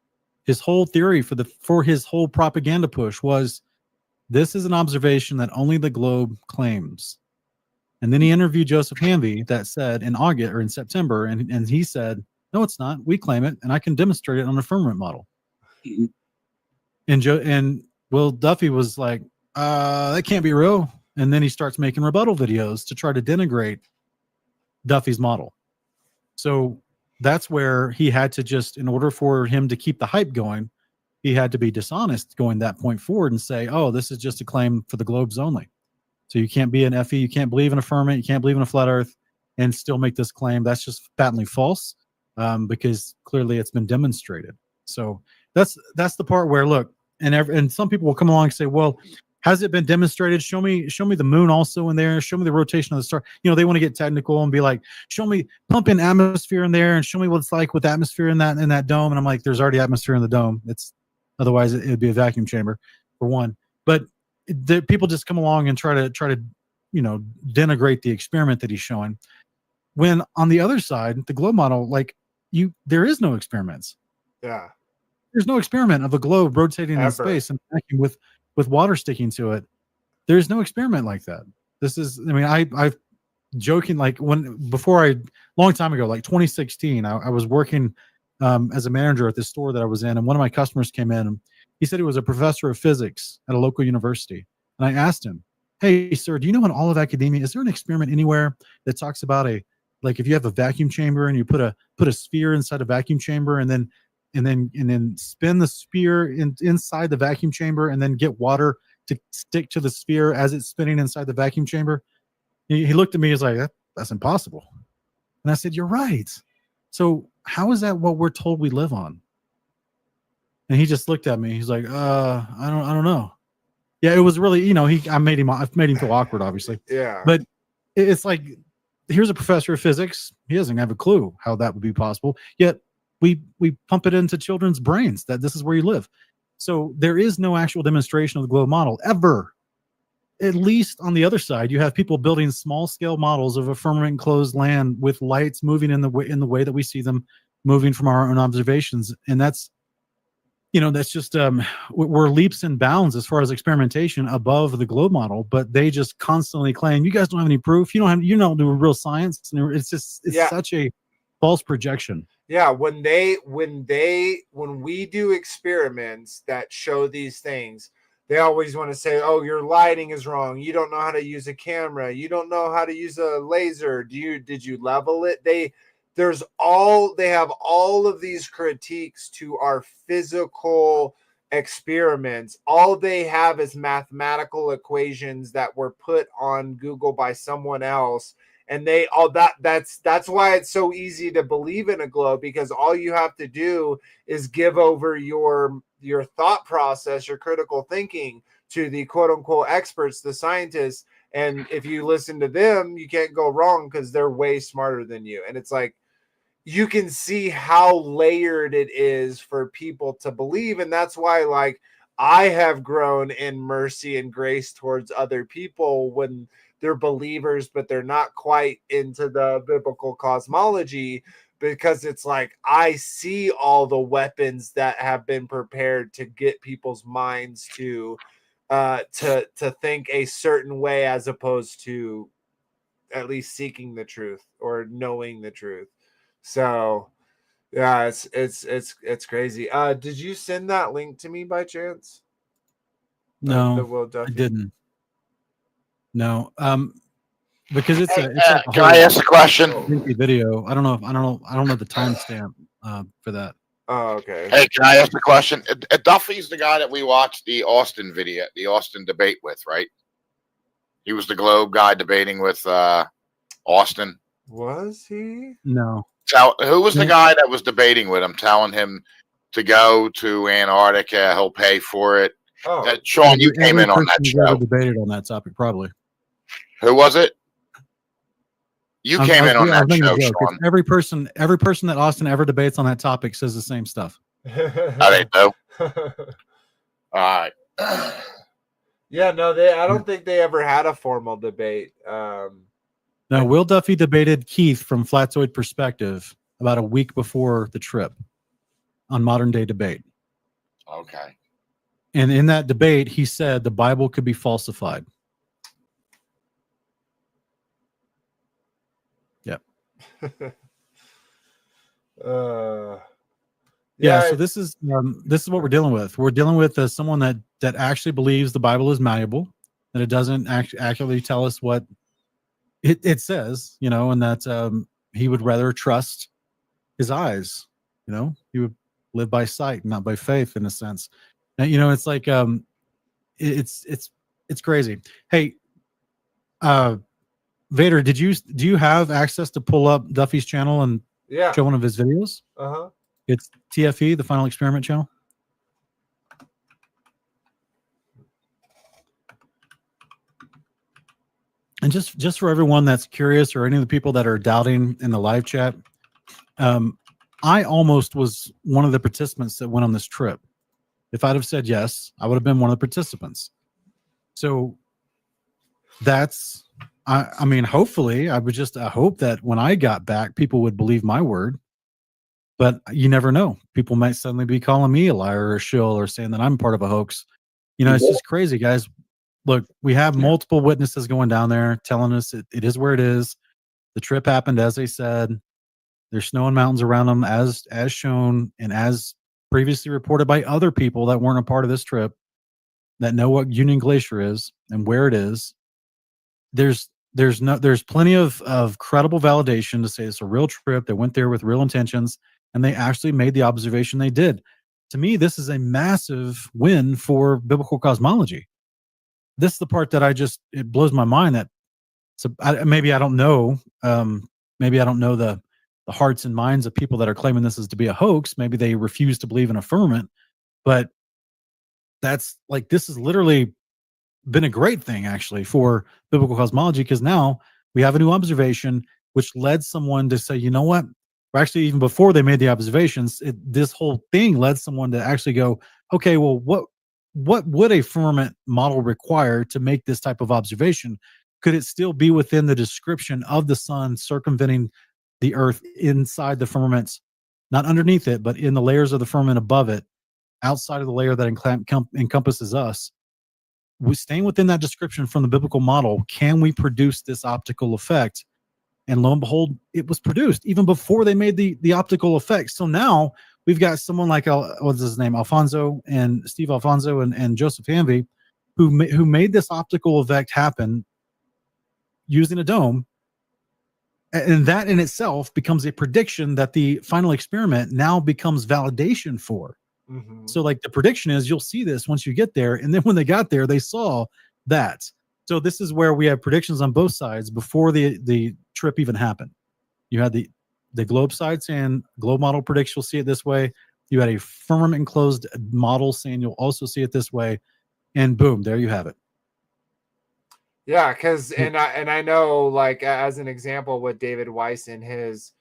His whole theory for his whole propaganda push was, this is an observation that only the globe claims. And then he interviewed Joseph Hanvey that said in August or in September, and he said, no, it's not. We claim it, and I can demonstrate it on a firmament model.
Mhm.
And Will Duffy was like, that can't be real. And then he starts making rebuttal videos to try to denigrate Duffy's model. So that's where he had to just, in order for him to keep the hype going, he had to be dishonest going that point forward and say, oh, this is just a claim for the globes only. So you can't be an FE, you can't believe in a firmament, you can't believe in a flat earth and still make this claim. That's just patently false, because clearly it's been demonstrated. So that's the part where, look, and some people will come along and say, well, has it been demonstrated? Show me the moon also in there. Show me the rotation of the star. They want to get technical and be like, show me, pump in atmosphere in there and show me what it's like with atmosphere in that dome. And I'm like, there's already atmosphere in the dome. Otherwise it'd be a vacuum chamber, for one. But the people just come along and try to denigrate the experiment that he's showing. When on the other side, the globe model, there is no experiments.
Yeah.
There's no experiment of a globe rotating in space and vacuum with water sticking to it. There's no experiment like that. This is, I've joking, long time ago, like 2016, I was working as a manager at this store that I was in, and one of my customers came in and he said he was a professor of physics at a local university. And I asked him, hey, sir, do you know in all of academia, is there an experiment anywhere that talks about if you have a vacuum chamber and you put a sphere inside a vacuum chamber and then spin the sphere inside the vacuum chamber and then get water to stick to the sphere as it's spinning inside the vacuum chamber? He looked at me, he's like, that's impossible. And I said, you're right. So how is that what we're told we live on? And he just looked at me. He's like, I don't know. Yeah, it was really, I've made him feel awkward, obviously.
Yeah.
But it's like, here's a professor of physics. He doesn't have a clue how that would be possible. Yet we pump it into children's brains that this is where you live. So there is no actual demonstration of the globe model ever. At least on the other side, you have people building small scale models of a firmament enclosed land with lights moving in the way that we see them moving from our own observations. And that's just we're leaps and bounds as far as experimentation above the globe model, but they just constantly claim you guys don't have any proof. You don't do real science. And it's such a false projection.
Yeah, when we do experiments that show these things, they always want to say, "Oh, your lighting is wrong. You don't know how to use a camera. You don't know how to use a laser. Did you level it?" They have all of these critiques to our physical experiments. All they have is mathematical equations that were put on Google by someone else. And that's why it's so easy to believe in a globe, because all you have to do is give over your thought process, your critical thinking to the quote unquote experts, the scientists. And if you listen to them, you can't go wrong because they're way smarter than you. And it's like, you can see how layered it is for people to believe. And that's why, like, I have grown in mercy and grace towards other people when they're believers, but they're not quite into the biblical cosmology, because it's like, I see all the weapons that have been prepared to get people's minds to think a certain way, as opposed to at least seeking the truth or knowing the truth. So yeah, it's crazy. Did you send that link to me by chance?
No,
The Will Duffy?
I didn't. No, because it's
Hey,
like a
can I ask a question?
lengthy video. I don't know the timestamp for that.
Oh, okay.
Hey, can I ask a question? Duffy's the guy that we watched the Austin debate with, right? He was the Globe guy debating with Austin.
Was he?
No.
Who was the guy that was debating with him, telling him to go to Antarctica? He'll pay for it.
Oh,
Sean, you came in on that show.
Debated on that topic, probably.
Who was it? You came in on that show, Sean.
Every person that Austin ever debates on that topic says the same stuff.
How they do? All right.
Yeah, no, I don't think they ever had a formal debate.
No, Will Duffy debated Keith from Flatzoid Perspective about a week before the trip on Modern Day Debate.
Okay.
And in that debate, he said the Bible could be falsified. Yep. Yeah. So this is what we're dealing with. We're dealing with someone that actually believes the Bible is malleable, that it doesn't accurately tell us what it says, and that he would rather trust his eyes. He would live by sight, not by faith, in a sense. And, it's like it's crazy. Hey, Vader, do you have access to pull up Duffy's channel and show one of his videos?
Uh-huh.
It's TFE, the Final Experiment channel. And just for everyone that's curious, or any of the people that are doubting in the live chat, I almost was one of the participants that went on this trip. If I'd have said yes, I would have been one of the participants. So that's, I mean, hopefully, I hope that when I got back, people would believe my word. But you never know. People might suddenly be calling me a liar or a shill, or saying that I'm part of a hoax. It's just crazy, guys. Look, we have multiple witnesses going down there telling us it is where it is. The trip happened as they said. There's snow and mountains around them, as shown and as previously reported by other people that weren't a part of this trip, that know what Union Glacier is and where it is. There's plenty of credible validation to say it's a real trip. They went there with real intentions, and they actually made the observation they did. To me, this is a massive win for biblical cosmology. This is the part that it blows my mind, that So maybe I don't know. Maybe I don't know the hearts and minds of people that are claiming this is to be a hoax. Maybe they refuse to believe in a firmament, but that's like, this has literally been a great thing actually for biblical cosmology, because now we have a new observation which led someone to say, you know what? Or actually, even before they made the observations, this whole thing led someone to actually go, okay, well, what would a firmament model require to make this type of observation? Could it still be within the description of the sun circumventing the earth inside the firmaments, not underneath it, but in the layers of the firmament above it, outside of the layer that encompasses us? We staying within that description from the biblical model, can we produce this optical effect? And lo and behold, it was produced even before they made the optical effect. So now we've got someone like what's his name, Steve Alfonso and Joseph Hanvey, who made this optical effect happen using a dome, and that in itself becomes a prediction that the final experiment now becomes validation for.
Mm-hmm.
So like the prediction is you'll see this once you get there. And then when they got there, they saw that. So this is where we have predictions on both sides before the trip even happened. You had the globe side saying globe model predicts you'll see it this way. You had a firmament enclosed model saying you'll also see it this way. And boom, there you have it.
Yeah, because and I know, like, as an example with David Weiss and his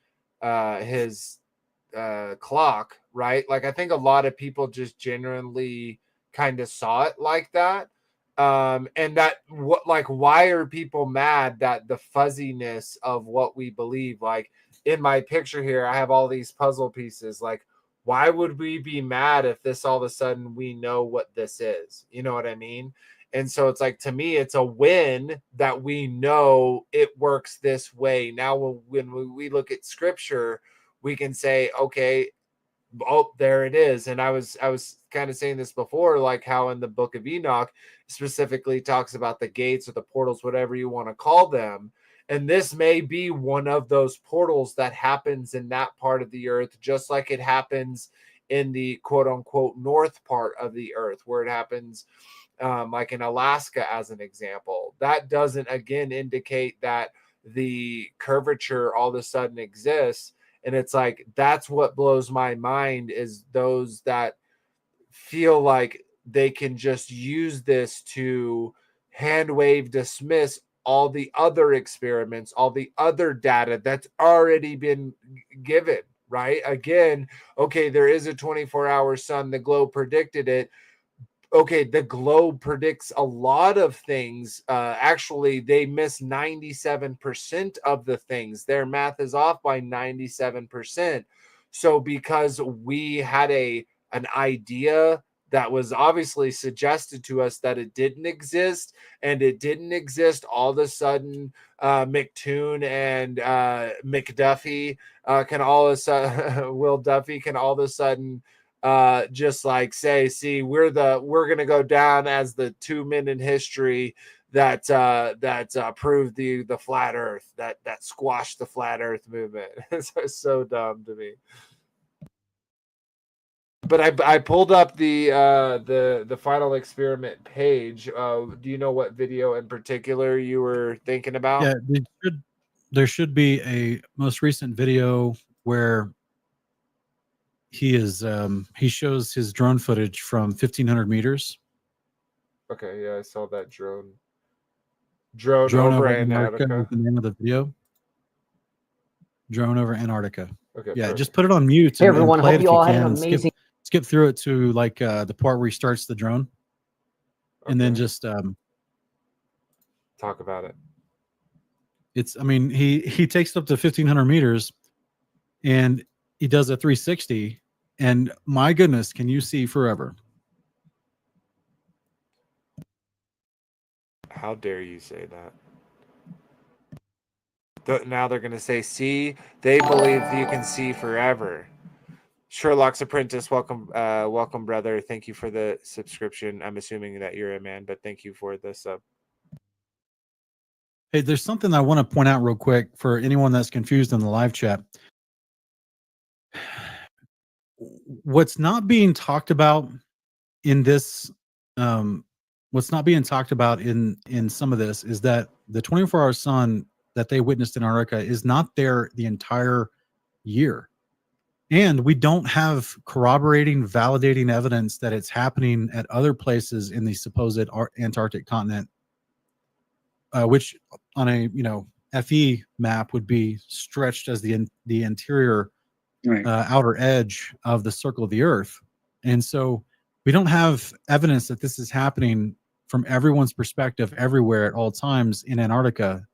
clock, right? Like, I think a lot of people just generally kind of saw it like that. And that why are people mad that the fuzziness of what we believe? Like, in my picture here, I have all these puzzle pieces. Like, why would we be mad if this all of a sudden we know what this is? You know what I mean? And so it's like, to me, it's a win that we know it works this way. Now, when we look at scripture, we can say, okay, oh, there it is. And I was kind of saying this before, like how in the book of Enoch specifically talks about the gates or the portals, whatever you want to call them. And this may be one of those portals that happens in that part of the earth, just like it happens in the quote unquote north part of the earth, where it happens like in Alaska, as an example. That doesn't, again, indicate that the curvature all of a sudden exists. And it's like, that's what blows my mind, is those that feel like they can just use this to hand wave dismiss all the other experiments, all the other data that's already been given, right? Again, okay, there is a 24-hour sun. The globe predicted it. Okay, the globe predicts a lot of things. Actually, they miss 97% of the things. Their math is off by 97%. So because we had an idea that was obviously suggested to us that it didn't exist, and it didn't exist, all of a sudden, McToon and McDuffie can all of a sudden, Will Duffy can all of a sudden just like say, see, we're gonna go down as the 2 men in history that proved the flat earth, that squashed the flat earth movement. It's so dumb to me. But I pulled up the final experiment page. Do you know what video in particular you were thinking about?
Yeah, there should be a most recent video where he shows his drone footage from 1,500 meters.
Okay, yeah, I saw that drone over Antarctica
is the name of the video. Drone over Antarctica.
Okay,
yeah,
perfect.
just put it on mute.
Hey everyone,
play
hope
it
you
if
all
you
had an
can.
amazing.
Skip through it to like the part where he starts the drone, and then
Okay,
just
talk about it.
it's. I mean, he takes it up to 1,500 meters, and he does a 360. And my goodness, can you see forever?
How dare you say that? Now they're going to say, see, they believe you can see forever. Sherlock's Apprentice, welcome, welcome, brother. Thank you for the subscription. I'm assuming that you're a man, but thank you for the sub.
Hey, there's something I want to point out real quick for anyone that's confused in the live chat. What's not being talked about in this what's not being talked about in some of this is that the 24-hour sun that they witnessed in Antarctica is not there the entire year. And we don't have corroborating, validating evidence that it's happening at other places in the supposed Antarctic continent, which on a FE map would be stretched as the interior
Right.
outer edge of the circle of the Earth. And so we don't have evidence that this is happening from everyone's perspective everywhere at all times in Antarctica.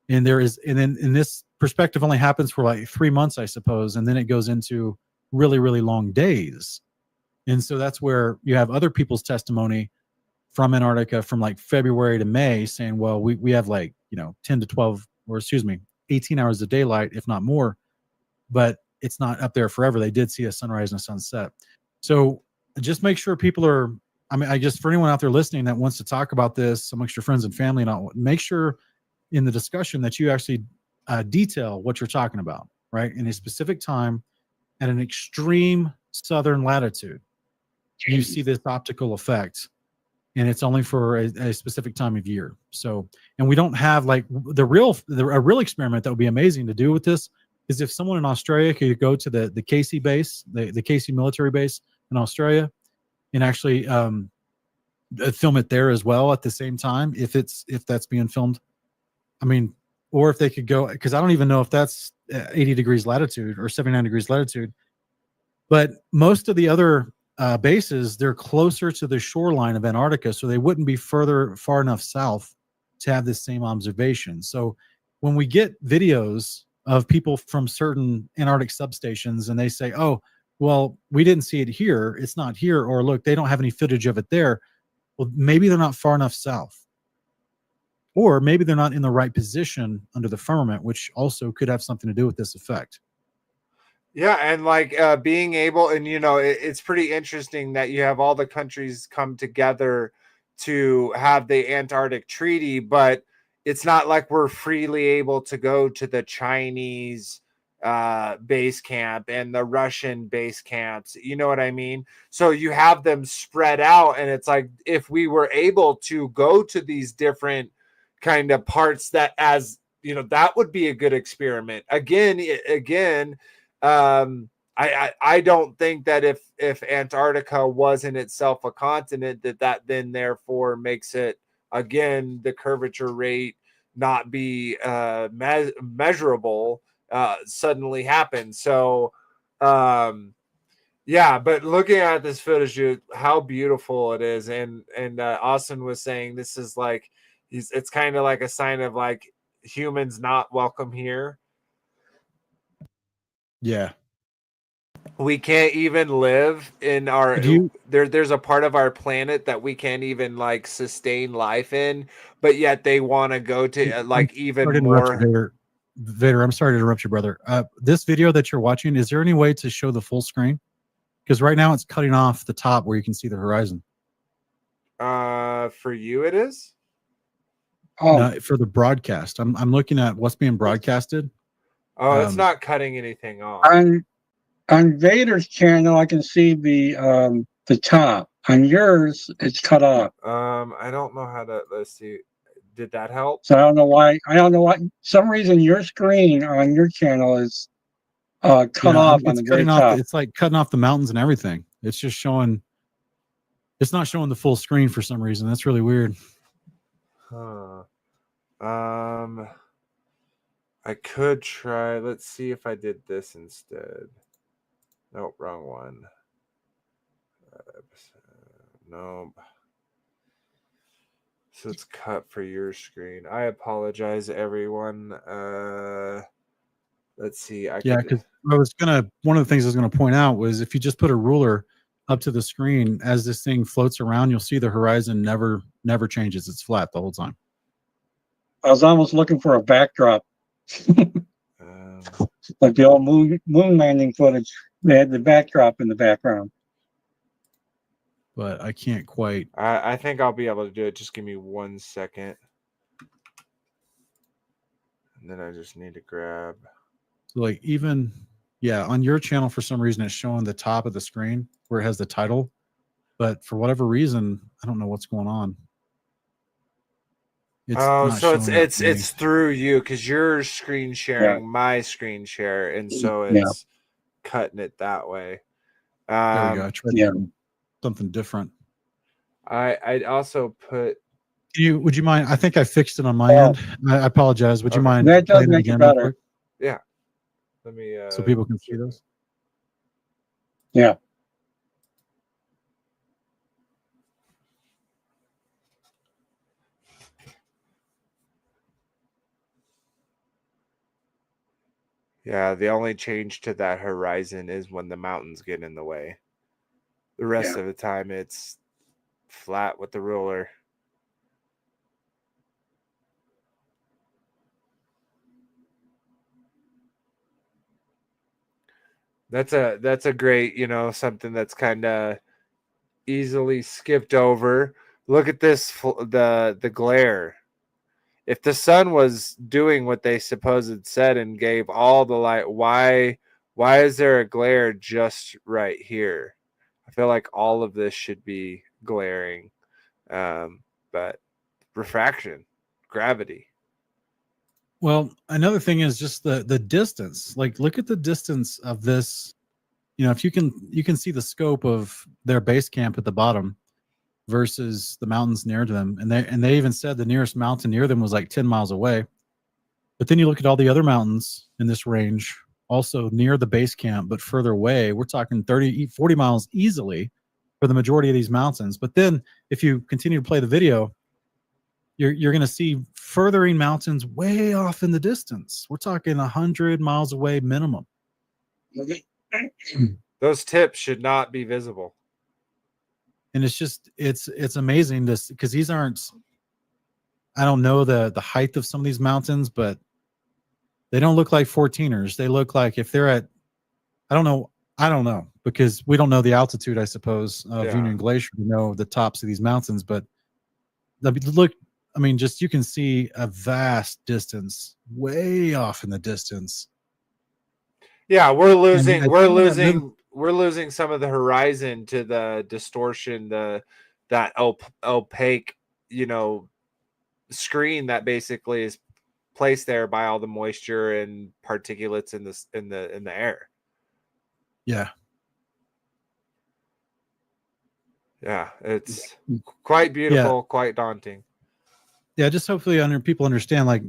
And then this perspective only happens for like 3 months, I suppose, and then it goes into really, really long days. And so that's where you have other people's testimony from Antarctica from like February to May saying, well, we have like 10 to 12, or 18 hours of daylight, if not more, but it's not up there forever. They did see a sunrise and a sunset. So just make sure people are, I guess for anyone out there listening that wants to talk about this amongst your friends and family, and all, make sure in the discussion that you actually detail what you're talking about, right? In a specific time at an extreme southern latitude, you see this optical effect, and it's only for a specific time of year. So, and we don't have like a real experiment that would be amazing to do with this is if someone in Australia could go to the Casey base, the Casey military base in Australia, and actually film it there as well at the same time, if that's being filmed. I mean, or if they could go, because I don't even know if that's 80 degrees latitude or 79 degrees latitude, but most of the other bases, they're closer to the shoreline of Antarctica, so they wouldn't be far enough south to have this same observation. So when we get videos of people from certain Antarctic substations and they say, oh, well, we didn't see it here, it's not here, or look, they don't have any footage of it there. Well, maybe they're not far enough south. Or maybe they're not in the right position under the firmament, which also could have something to do with this effect.
Yeah, and like being able, and it's pretty interesting that you have all the countries come together to have the Antarctic Treaty, but it's not like we're freely able to go to the Chinese base camp and the Russian base camps. You know what I mean? So you have them spread out, and it's like if we were able to go to these different kind of parts, that that would be a good experiment. Again. I don't think that if Antarctica was in itself a continent, that then therefore makes it, again, the curvature rate not be measurable suddenly happen. So yeah, but looking at this footage, how beautiful it is, and Austin was saying this is like it's kind of like a sign of like humans not welcome here.
Yeah.
We can't even live in our there's a part of our planet that we can't even like sustain life in, but yet they want to go to like even more.
Vader, I'm sorry to interrupt you, brother. This video that you're watching, is there any way to show the full screen? Because right now it's cutting off the top where you can see the horizon.
For you it is?
No, for the broadcast. I'm looking at what's being broadcasted.
Oh, it's not cutting anything off.
On Vader's channel, I can see the top. On yours, it's cut off.
I don't know how to. Let's see. Did that help?
So I don't know why. Some reason your screen on your channel is cut off on the very top.
It's like cutting off the mountains and everything. It's just showing. It's not showing the full screen for some reason. That's really weird.
Huh. I could try. Let's see if I did this instead. Nope, wrong one. Nope. So it's cut for your screen. I apologize, everyone. Let's see.
Because one of the things I was gonna point out was if you just put a ruler up to the screen as this thing floats around, you'll see the horizon never changes. It's flat the whole time.
I was almost looking for a backdrop. Like the old moon landing footage. They had the backdrop in the background.
But I can't quite.
I think I'll be able to do it. Just give me 1 second. And then I just need to grab.
So like even, on your channel, for some reason, it's showing the top of the screen where it has the title. But for whatever reason, I don't know what's going on. It's
Oh,
not
so
showing up for me.
it's through you because you're screen sharing my screen share, and so it's cutting it that way.
There we go. I tried something different.
I'd also put.
Would you mind? I think I fixed it on my end. I apologize. Would you mind
That does
playing it
make it
again real
better.
quick
Yeah. Let me.
so people can see this?
Yeah.
Yeah, the only change to that horizon is when the mountains get in the way. The rest of the time, it's flat with the ruler. That's a great, something that's kind of easily skipped over. Look at this, the glare. If the sun was doing what they supposed said and gave all the light, why is there a glare just right here? I feel like all of this should be glaring, but refraction, gravity.
Well, another thing is just the distance. Like, look at the distance of this. If you can see the scope of their base camp at the bottom versus the mountains near to them, and they even said the nearest mountain near them was like 10 miles away. But then you look at all the other mountains in this range, also near the base camp, but further away. We're talking 30, 40 miles easily for the majority of these mountains. But then if you continue to play the video, you're going to see furthering mountains way off in the distance. We're talking 100 miles away minimum.
Those tips should not be visible.
And it's amazing this because these aren't, I don't know the height of some of these mountains, but they don't look like 14ers. They look like if they're at, I don't know because we don't know the altitude, I suppose, of Union Glacier to know the tops of these mountains. But look, I mean, just you can see a vast distance way off in the distance.
Yeah, we're losing some of the horizon to the distortion, that opaque, screen that basically is placed there by all the moisture and particulates in the air.
Yeah.
Yeah, it's quite beautiful, quite daunting.
Yeah, just hopefully people understand, like,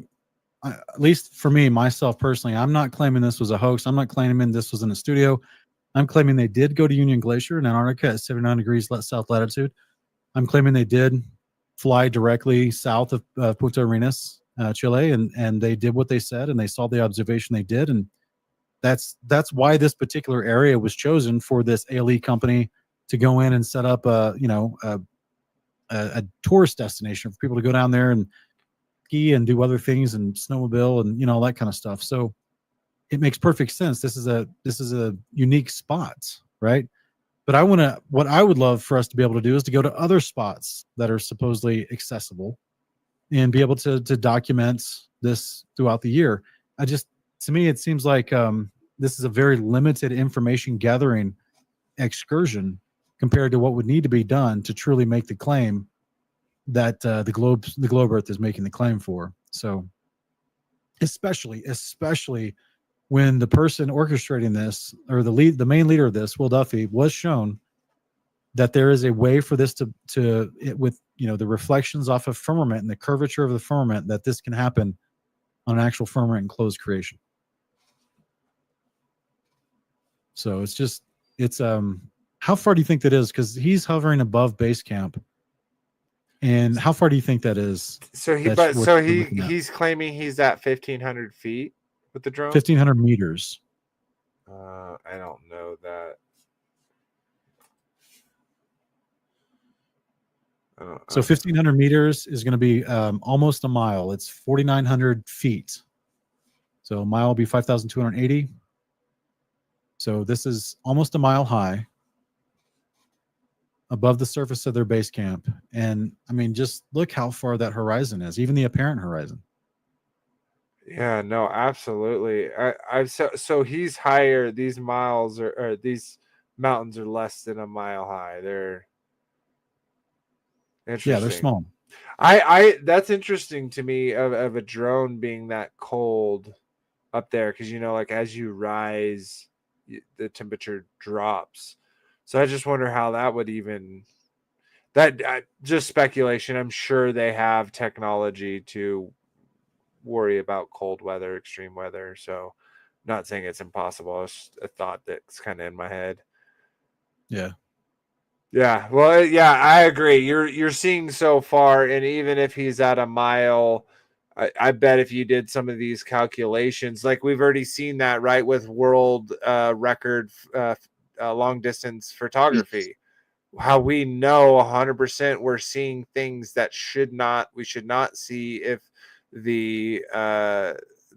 at least for me, myself personally, I'm not claiming this was a hoax. I'm not claiming this was in a studio. I'm claiming they did go to Union Glacier in Antarctica at 79 degrees south latitude. I'm claiming they did fly directly south of Punta Arenas, Chile, and they did what they said, and they saw the observation they did, and that's why this particular area was chosen for this ALE company to go in and set up a tourist destination for people to go down there and ski and do other things and snowmobile and all that kind of stuff. So it makes perfect sense. This is a unique spot, right? But what I would love for us to be able to do is to go to other spots that are supposedly accessible and be able to document this throughout the year. To me, it seems like this is a very limited information gathering excursion compared to what would need to be done to truly make the claim that the globe Earth is making the claim for. So, especially when the person orchestrating this, or the main leader of this, Will Duffy, was shown that there is a way for this with the reflections off of firmament and the curvature of the firmament, that this can happen on an actual firmament and closed creation. So it's how far do you think that is? Because he's hovering above base camp. And how far do you think that is?
So he's claiming he's at 1,500 feet with the drone.
1,500 meters.
I don't know that.
So 1,500 meters is going to be almost a mile. It's 4,900 feet. So a mile will be 5,280. So this is almost a mile high above the surface of their base camp. And I mean, just look how far that horizon is, even the apparent horizon.
Yeah, no, absolutely. So he's higher. These miles or these mountains are less than a mile high. They're interesting.
Yeah, they're small.
I that's interesting to me of a drone being that cold up there, because like as you rise, the temperature drops. So I just wonder how that would even just speculation. I'm sure they have technology to worry about cold weather, extreme weather. So not saying it's impossible. It's a thought that's kind of in my head.
Yeah.
Yeah, well, yeah, I agree. You're seeing so far, and even if he's at a mile, I bet if you did some of these calculations, like we've already seen that, right, with world record long distance photography, how we know 100% we're seeing things that we should not see if the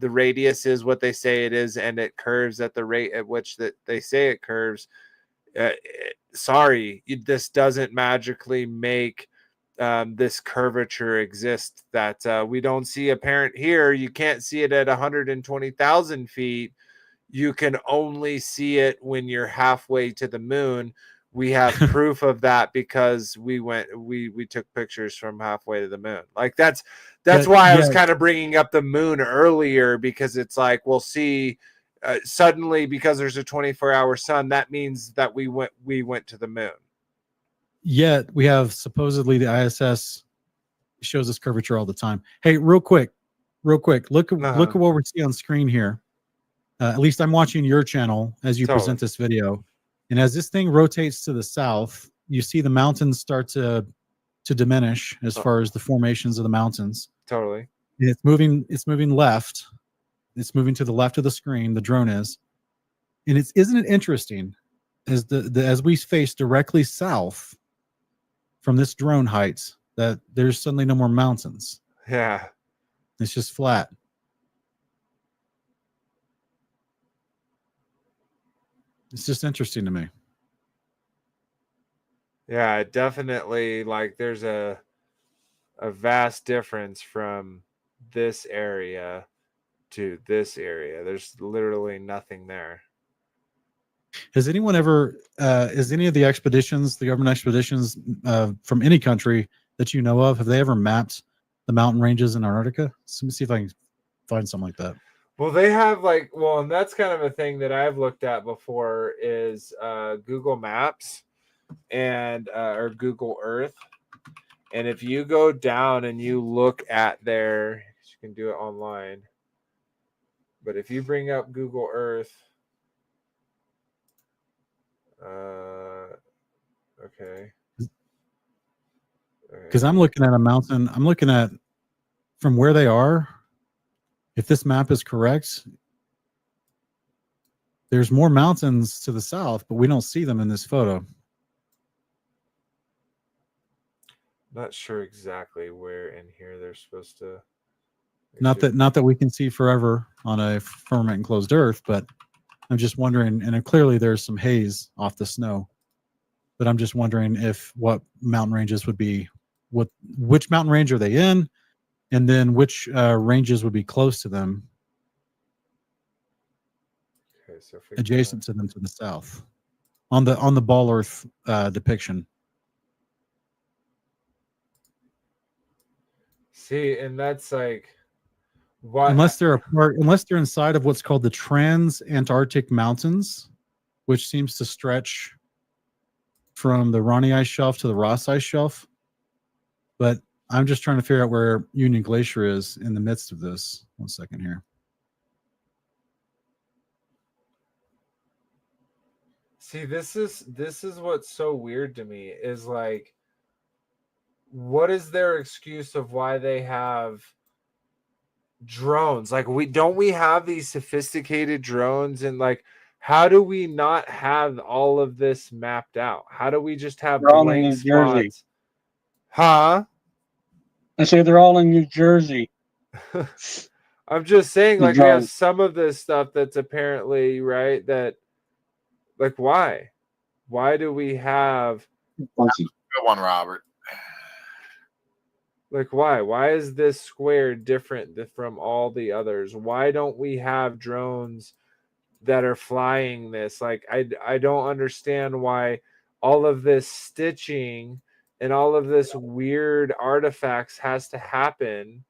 radius is what they say it is, and it curves at the rate at which that they say it curves. Sorry, this doesn't magically make this curvature exist that we don't see apparent here. You can't see it at 120,000 feet. You can only see it when you're halfway to the moon. We have proof of that because we took pictures from halfway to the moon. Like that's why I was kind of bringing up the moon earlier, because it's like we'll see suddenly, because there's a 24-hour sun, that means that we went to the moon.
Yet we have supposedly the ISS shows us curvature all the time. Hey, real quick, look at what we see on screen here. At least I'm watching your channel as you present this video, and as this thing rotates to the south, you see the mountains start to diminish as far as the formations of the mountains.
Totally.
And it's moving left. It's moving to the left of the screen. The drone is, and isn't it interesting as as we face directly south from this drone height that there's suddenly no more mountains.
Yeah,
it's just flat. It's just interesting to me.
Yeah, definitely. Like there's a vast difference from this area to this area. There's literally nothing there.
Has anyone ever, is any of the expeditions, the government expeditions from any country that you know of, have they ever mapped the mountain ranges in Antarctica? Let me see if I can find something like that.
Well, they have and that's kind of a thing that I've looked at before is Google Maps and or Google Earth. And if you go down and you look at you can do it online. But if you bring up Google Earth, okay.
Because I'm looking at a mountain. I'm looking at from where they are. If this map is correct, there's more mountains to the south, but we don't see them in this photo.
Not sure exactly where in here they're supposed to.
Not that we can see forever on a firmament enclosed Earth, but I'm just wondering, and clearly there's some haze off the snow, but I'm just wondering if what mountain ranges would be, which mountain range are they in, and then which ranges would be close to them,
okay, so
adjacent to them to the south, on the Ball Earth depiction.
See, and that's like, what?
Unless they're inside of what's called the Trans-Antarctic Mountains, which seems to stretch from the Ronnie Ice Shelf to the Ross Ice Shelf. But I'm just trying to figure out where Union Glacier is in the midst of this. 1 second here.
See, this is what's so weird to me is like, what is their excuse of why they have drones? Like, we have these sophisticated drones, and like, how do we not have all of this mapped out? How do we just have blank spots? Huh?
I say they're all in New Jersey.
I'm just saying, like, we have some of this stuff that's apparently right. That, like, why do we have?
Good one, Robert.
Like, why is this square different from all the others? Why don't we have drones that are flying this? Like, I don't understand why all of this stitching and all of this weird artifacts has to happen.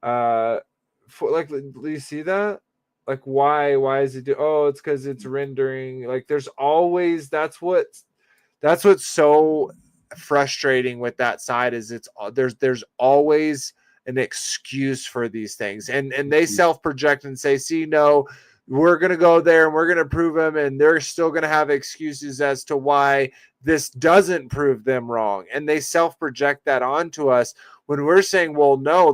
For like, do you see that? Like, why is it it's because it's rendering. Like, there's always, that's what's so frustrating with that side, is there's always an excuse for these things, and they self-project and say, see, no, we're going to go there and we're going to prove them, and they're still going to have excuses as to why this doesn't prove them wrong, and they self-project that onto us when we're saying, well, no,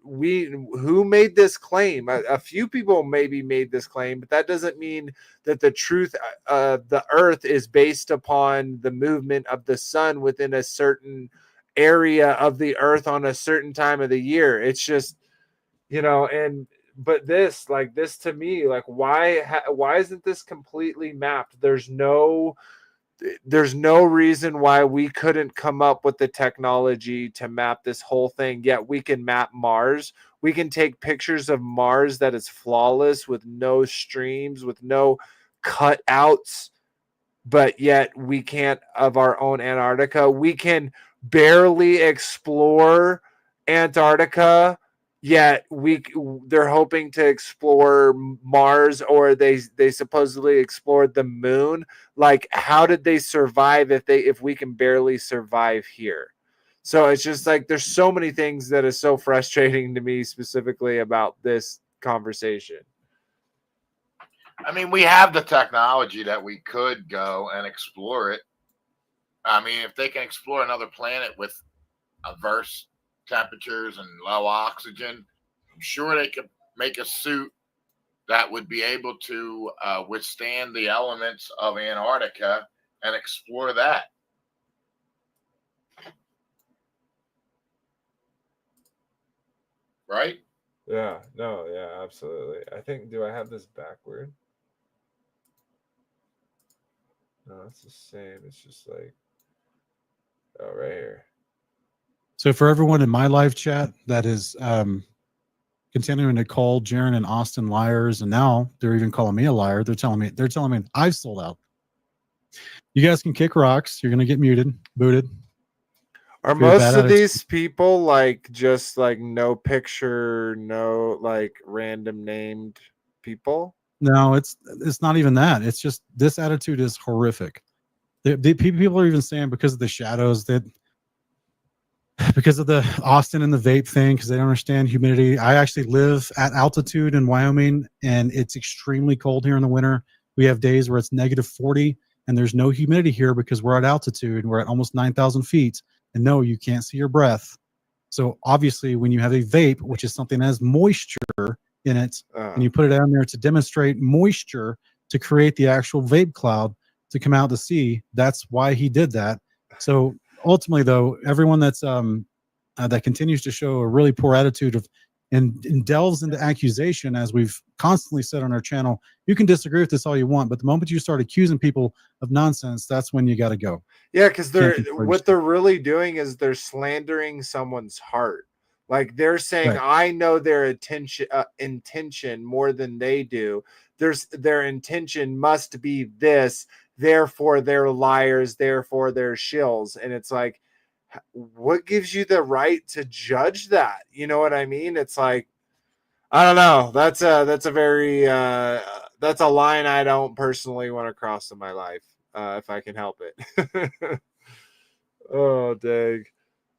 who made this claim? A few people maybe made this claim, but that doesn't mean that the truth of the earth is based upon the movement of the sun within a certain area of the earth on a certain time of the year. It's just, but this to me, like, why isn't this completely mapped? There's no reason why we couldn't come up with the technology to map this whole thing. Yet we can map Mars. We can take pictures of Mars that is flawless, with no streams, with no cutouts, but yet we can't of our own Antarctica. We can barely explore Antarctica, yet they're hoping to explore Mars, or they supposedly explored the moon. Like, how did they survive if we can barely survive here? So it's just like, there's so many things that is so frustrating to me, specifically about this conversation.
I mean, we have the technology that we could go and explore it. I mean, if they can explore another planet with adverse temperatures and low oxygen, I'm sure they could make a suit that would be able to withstand the elements of Antarctica and explore that. Right?
Yeah, no, yeah, absolutely. I think, do I have this backward? No, it's the same. It's just like, right here.
So for everyone in my live chat that is continuing to call Jaron and Austin liars, and now they're even calling me a liar. They're telling me I've sold out. You guys can kick rocks. You're gonna get muted, booted.
Are most of these people like just like no picture, no like random named people?
No, it's not even that. It's just this attitude is horrific. The people are even saying because of the shadows, that because of the Austin and the vape thing, because they don't understand humidity. I actually live at altitude in Wyoming, and it's extremely cold here in the winter. We have days where it's -40, and there's no humidity here because we're at altitude and we're at almost 9,000 feet. And no, you can't see your breath. So obviously, when you have a vape, which is something that has moisture in it, and you put it on there to demonstrate moisture to create the actual vape cloud to come out to see, that's why he did that. So ultimately, though, everyone that's that continues to show a really poor attitude of and delves into accusation, as we've constantly said on our channel, you can disagree with this all you want, but the moment you start accusing people of nonsense, that's when you got to go.
Yeah, because what they're really doing is they're slandering someone's heart. Like, they're saying, right, I know their intention more than they do. Their intention must be this, therefore they're liars, therefore they're shills. And it's like, what gives you the right to judge that? You know what I mean? It's like, I don't know. That's a very that's a line I don't personally want to cross in my life, if I can help it. Oh, dang.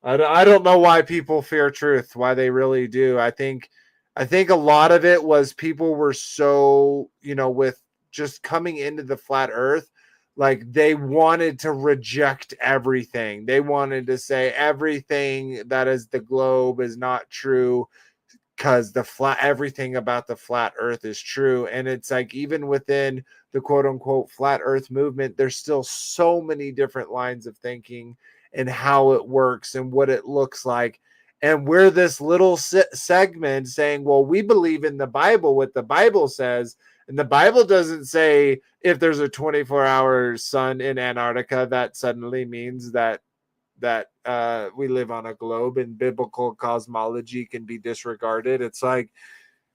I don't know why people fear truth, why they really do. I think a lot of it was people were so, with just coming into the flat earth, like they wanted to reject everything. They wanted to say everything that is the globe is not true, because everything about the flat earth is true. And it's like, even within the quote unquote flat earth movement, there's still so many different lines of thinking and how it works and what it looks like. And we're this little segment saying, well, we believe in the Bible, what the Bible says. And the Bible doesn't say if there's a 24-hour sun in Antarctica, that suddenly means that we live on a globe and biblical cosmology can be disregarded. It's like,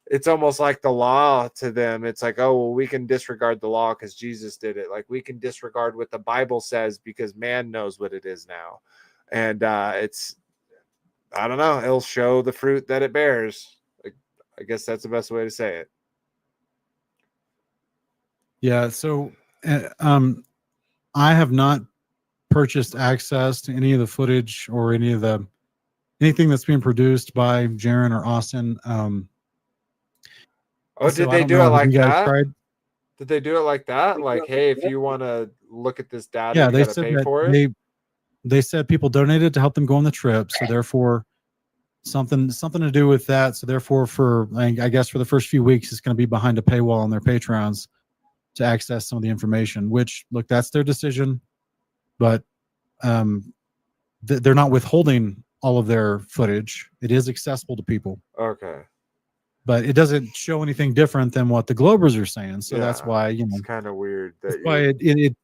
it's almost like the law to them. It's like, oh, well, we can disregard the law because Jesus did it. Like, we can disregard what the Bible says because man knows what it is now. and it's, I don't know, it'll show the fruit that it bears. I guess that's the best way to say it.
Yeah. So, I have not purchased access to any of the footage or anything that's being produced by Jaron or Austin.
Oh,
so
did
I
they
don't
do
know.
it
Have
like
you guys
that?
tried?
Did they do it like that? Like, hey, if you want to look at this data,
Yeah,
you
they
got to
said
pay
that
for it.
they said people donated to help them go on the trip, so therefore something to do with that. So therefore, for I guess for the first few weeks, it's going to be behind a paywall on their Patrons to access some of the information. Which, look, that's their decision, but they're not withholding all of their footage. It is accessible to people,
Okay.
but it doesn't show anything different than what the Globers are saying. So that's
Yeah,
why
it's kind of weird that
that's why it the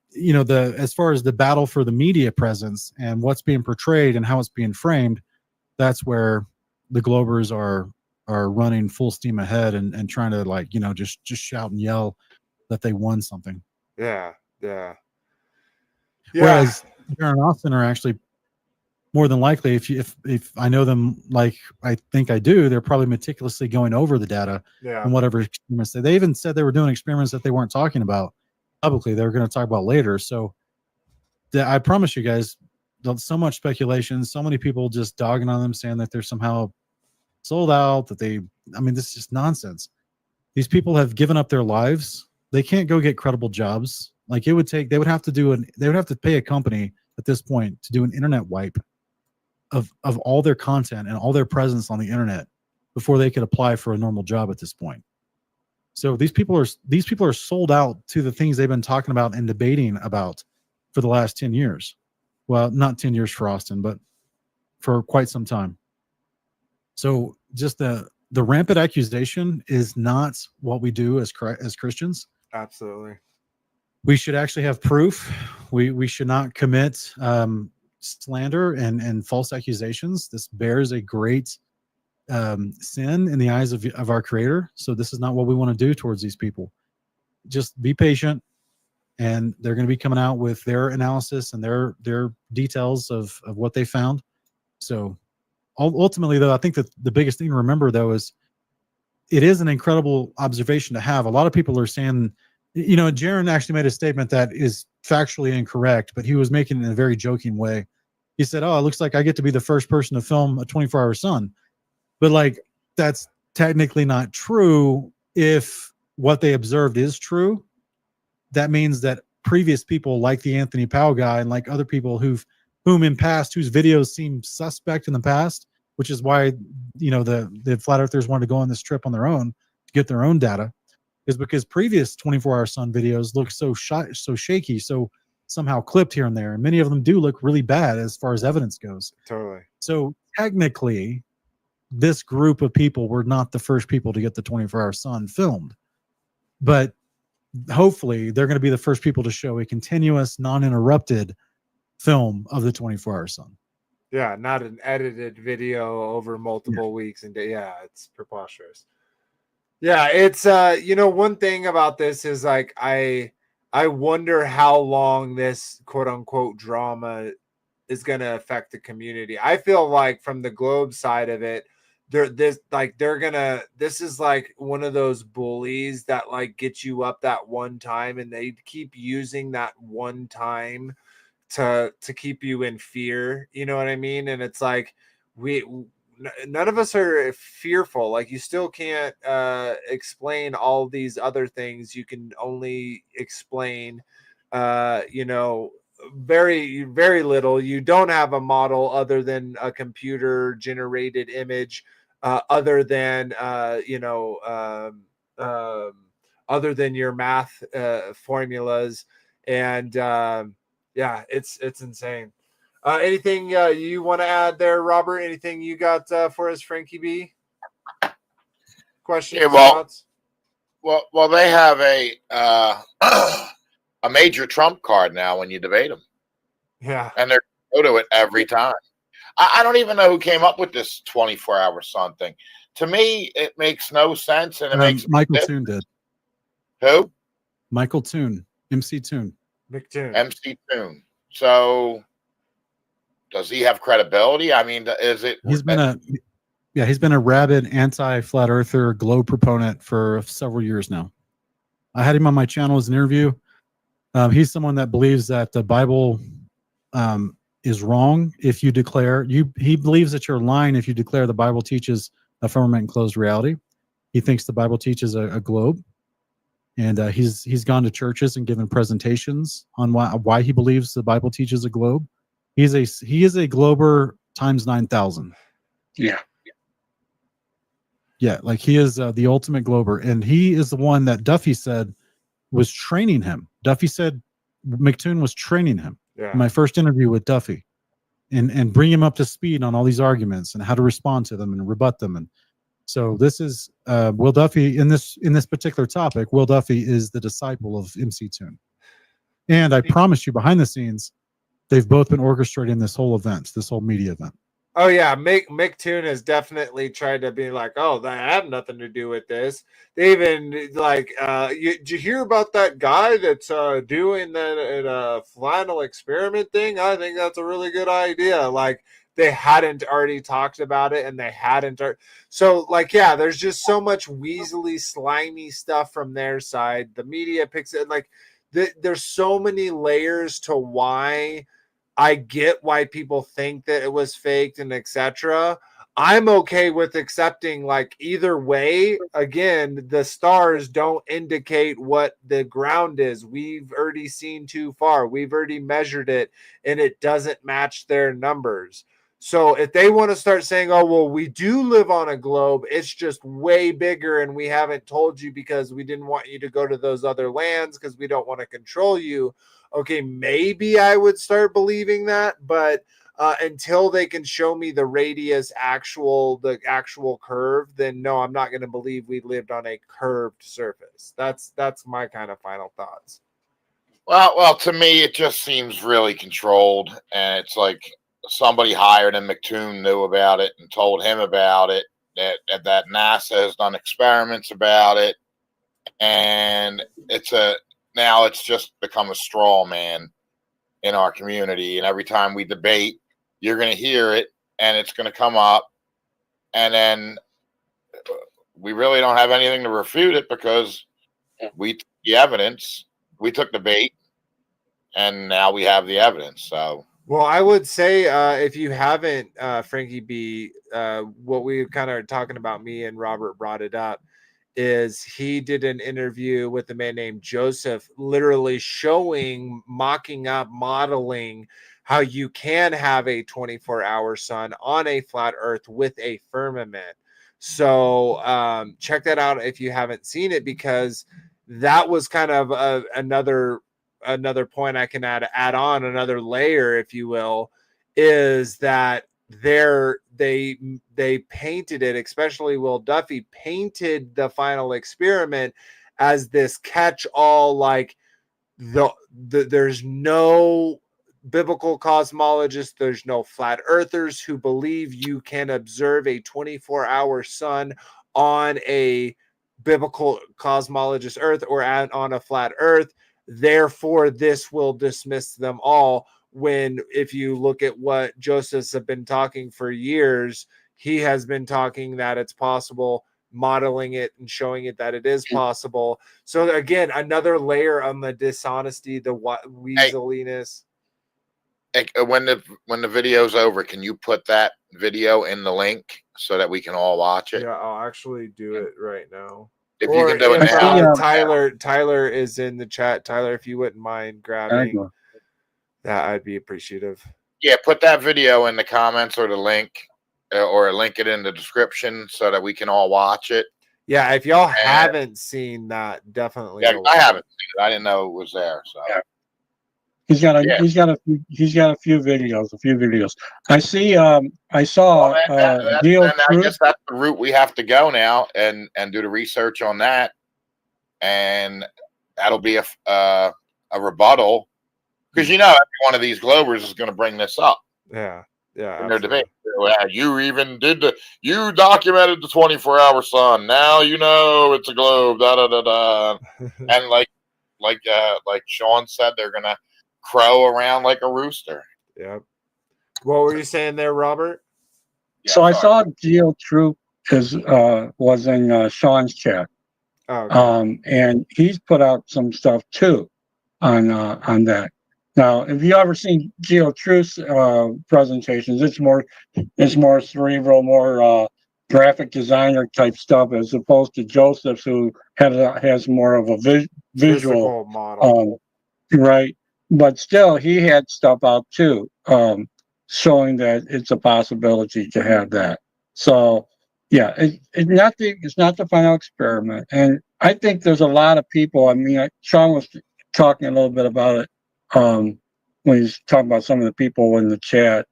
as far as the battle for the media presence and what's being portrayed and how it's being framed, that's where the Globers are running full steam ahead and trying to, like, just shout and yell that they won something.
yeah.
Whereas Jaron and Austin are actually more than likely, if I know them like I think I do, they're probably meticulously going over the data and whatever experiments they even said they were doing experiments that they weren't talking about publicly. They were going to talk about later. So I promise you guys, so much speculation, so many people just dogging on them, saying that they're somehow sold out, that this is just nonsense. These people have given up their lives. They can't go get credible jobs. Like, they would have to pay a company at this point to do an internet wipe of all their content and all their presence on the internet before they could apply for a normal job at this point. So these people are sold out to the things they've been talking about and debating about for the last 10 years. Well, not 10 years for Austin, but for quite some time. So just the rampant accusation is not what we do as Christians.
Absolutely.
We should actually have proof. We should not commit slander and false accusations. This bears a great sin in the eyes of our Creator. So this is not what we want to do towards these people. Just be patient, and they're going to be coming out with their analysis and their details of what they found. So ultimately, though, I think that the biggest thing to remember, though, is it is an incredible observation to have. A lot of people are saying, Jaron actually made a statement that is factually incorrect, but he was making it in a very joking way. He said, "Oh, it looks like I get to be the first person to film a 24-hour sun." But, like, that's technically not true. If what they observed is true, that means that previous people, like the Anthony Powell guy and like other people whose videos seem suspect in the past, which is why, the flat earthers wanted to go on this trip on their own to get their own data, is because previous 24-hour sun videos look so shaky, so somehow clipped here and there. And many of them do look really bad as far as evidence goes.
Totally.
So technically, this group of people were not the first people to get the 24-hour sun filmed. But hopefully they're going to be the first people to show a continuous, non-interrupted film of the 24-hour sun.
Yeah, not an edited video over multiple weeks and days. Yeah, it's preposterous. Yeah, it's one thing about this is, like, I wonder how long this quote unquote drama is going to affect the community. I feel like from the Globe side of it, this is like one of those bullies that, like, get you up that one time, and they keep using that one time to keep you in fear. You know what I mean? And it's like, none of us are fearful. Like, you still can't explain all these other things. You can only explain very, very little. You don't have a model other than a computer generated image, other than other than your math formulas. And yeah, it's insane. Anything you want to add there, Robert? Anything you got for us, Frankie B? Questions?
Yeah,
Thoughts?
Well, they have a major trump card now when you debate them.
Yeah,
and they're go to it every time. I don't even know who came up with this 24-hour sun thing. To me, it makes no sense, and it makes
Michael Toon did.
Who?
Michael Toon, MC Toon.
McToon.
MC Toon. So does he have credibility? I mean, is it?
He's been a rabid anti-flat earther globe proponent for several years now. I had him on my channel as an interview. He's someone that believes that the Bible is wrong if you declare he believes that you're lying if you declare the Bible teaches a firmament enclosed reality. He thinks the Bible teaches a globe, and he's gone to churches and given presentations on why he believes the Bible teaches a globe. He is a glober times 9,000.
Yeah.
Yeah, like he is the ultimate glober, and he is the one that Duffy said was training him. Duffy said McToon was training him.
Yeah.
In my first interview with Duffy, and bring him up to speed on all these arguments and how to respond to them and rebut them. And so this is Will Duffy in this particular topic. Will Duffy is the disciple of MC Toon, and I promise you, behind the scenes, they've both been orchestrating this whole event, this whole media event.
Oh yeah, Mick Toon has definitely tried to be like, oh, that had nothing to do with this. They even like, did you hear about that guy that's doing that flannel experiment thing? I think that's a really good idea. Like they hadn't already talked about it, and they hadn't. So like, yeah, there's just so much weaselly, slimy stuff from their side. The media picks it like there's so many layers to why. I get why people think that it was faked and etc. I'm okay with accepting like either way. Again, the stars don't indicate what the ground is. We've already seen too far. We've already measured it, and it doesn't match their numbers. So if they want to start saying, oh, well, we do live on a globe, it's just way bigger and we haven't told you because we didn't want you to go to those other lands because we don't want to control you. Okay, maybe I would start believing that, but until they can show me the radius the actual curve, then no, I'm not going to believe we lived on a curved surface. That's my kind of final thoughts.
Well, to me, it just seems really controlled, and it's like somebody higher than McToon knew about it and told him about it. That NASA has done experiments about it, and now it's just become a straw man in our community. And every time we debate, you're going to hear it, and it's going to come up, and then we really don't have anything to refute it because we took the evidence, we took the bait, and now we have the evidence. So.
Well, I would say if you haven't, Frankie B, what we kind of talking about, me and Robert brought it up, is he did an interview with a man named Joseph, literally mocking up, modeling how you can have a 24-hour sun on a flat earth with a firmament. So check that out if you haven't seen it, because that was kind of another point I can add on, another layer, if you will, is that they painted it, especially Will Duffy painted the final experiment as this catch-all, like there's no biblical cosmologists, there's no flat earthers who believe you can observe a 24-hour sun on a biblical cosmologist earth or on a flat earth. Therefore, this will dismiss them all. When if you look at what Joseph's have been talking for years, he has been talking that it's possible, modeling it and showing it that it is possible. So again, another layer on the dishonesty, the weaseliness.
Hey, when the video's over, can you put that video in the link so that we can all watch it?
Yeah, I'll actually do it right now.
If you can do it now.
Tyler is in the chat. Tyler, if you wouldn't mind grabbing that, I'd be appreciative.
Yeah, put that video in the comments or the link, or link it in the description so that we can all watch it.
Yeah, if y'all haven't seen that, definitely.
Yeah, I haven't seen it. I didn't know it was there. So
yeah. He's got a few videos. I saw
I guess that's the route we have to go now and do the research on that, and that'll be a rebuttal, because every one of these Globers is going to bring this up.
Yeah.
In their debate. You documented the 24-hour sun. Now it's a globe. Da da da da. And like Sean said, they're gonna crow around like a rooster.
Yep. What were you saying there, Robert?
Yeah,
So I
sorry.
saw GeoTruth was in Sean's chat,
Oh, okay.
and he's put out some stuff too on that. Now, if you ever seen GeoTruth's presentations, it's more cerebral, more graphic designer type stuff, as opposed to Joseph's, who has more of a visual,
Physical model.
right? But still, he had stuff out too, showing that it's a possibility to have that. So, yeah, it's not the final experiment, and I think there's a lot of people. I mean, Sean was talking a little bit about it when he's talking about some of the people in the chat,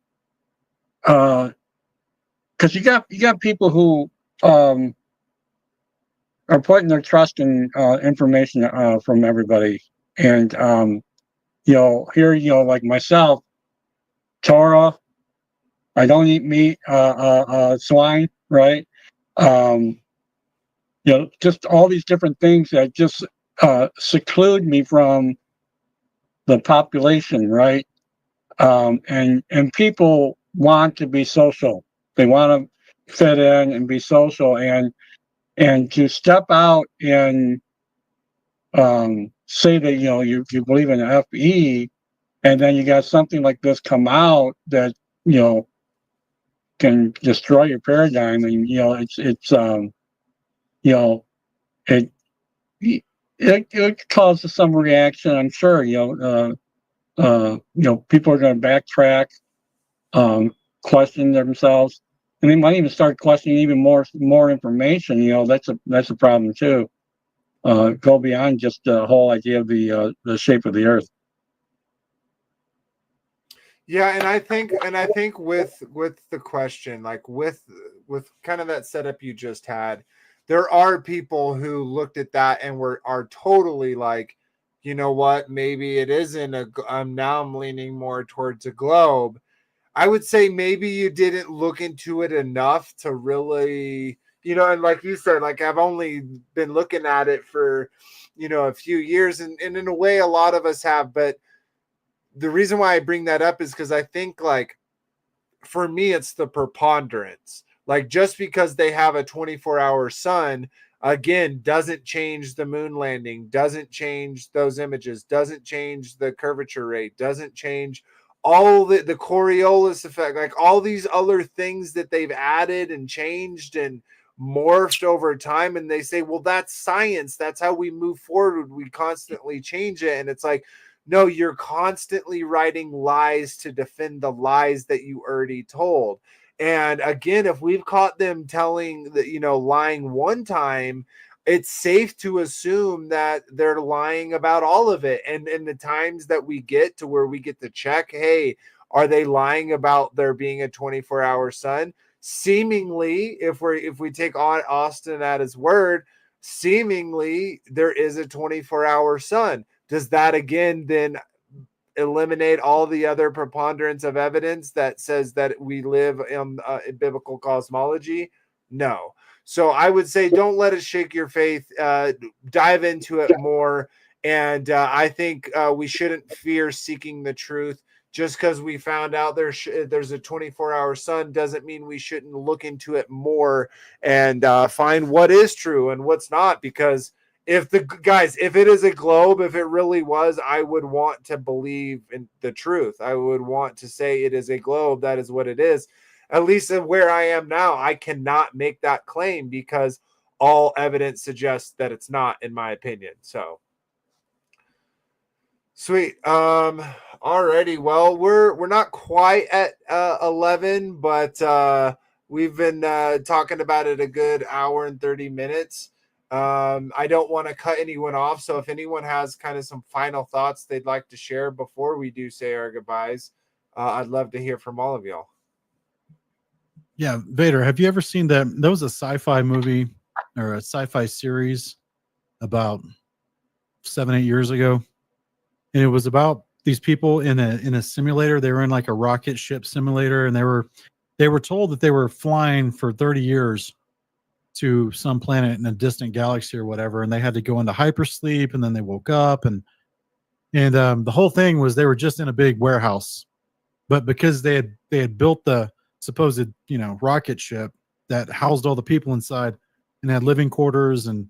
because you got people who are putting their trust in information from everybody, and here, like myself, Torah. I don't eat meat, swine, right? Um, just all these different things that just seclude me from the population, right? And people want to be social. They want to fit in and be social, and to step out and say that you believe in FE, and then you got something like this come out that can destroy your paradigm, and it it causes some reaction. I'm sure people are going to backtrack, question themselves, and they might even start questioning even more information. That's a problem too. Go beyond just the whole idea of the shape of the earth.
Yeah, and I think with the question, like with kind of that setup you just had, there are people who looked at that and are totally like, you know what, maybe it isn't now I'm leaning more towards a globe. I would say maybe you didn't look into it enough to really, and like you said, like I've only been looking at it for, a few years, and in a way a lot of us have, but the reason why I bring that up is because I think, like, for me, it's the preponderance. Like, just because they have a 24-hour sun, again, doesn't change the moon landing, doesn't change those images, doesn't change the curvature rate, doesn't change all the Coriolis effect, like all these other things that they've added and changed and morphed over time. And they say, well, that's science. That's how we move forward. We constantly change it. And it's like, no, you're constantly writing lies to defend the lies that you already told. And again, if we've caught them telling that, lying one time, it's safe to assume that they're lying about all of it. And in the times that we get to where we get to check, hey, are they lying about there being a 24-hour sun? Seemingly, if we take on Austin at his word, seemingly there is a 24-hour sun. Does that again then eliminate all the other preponderance of evidence that says that we live in biblical cosmology? No. So I would say don't let it shake your faith. Dive into it more. And I think we shouldn't fear seeking the truth. Just because we found out there's a 24-hour sun doesn't mean we shouldn't look into it more and find what is true and what's not. Because if it is a globe, if it really was, I would want to believe in the truth. I would want to say it is a globe. That is what it is. At least in where I am now, I cannot make that claim because all evidence suggests that it's not, in my opinion. So sweet. Alrighty. Well, we're not quite at 11, but we've been talking about it a good hour and 30 minutes. I don't want to cut anyone off, so if anyone has kind of some final thoughts they'd like to share before we do say our goodbyes, I'd love to hear from all of y'all.
Yeah, Vader, have you ever seen that? There was a sci-fi movie or a sci-fi series about 7-8 years ago, and it was about these people in a simulator. They were in like a rocket ship simulator, and they were told that they were flying for 30 years to some planet in a distant galaxy or whatever, and they had to go into hypersleep, and then they woke up, and the whole thing was they were just in a big warehouse, but because they had built the supposed, you know, rocket ship that housed all the people inside and had living quarters and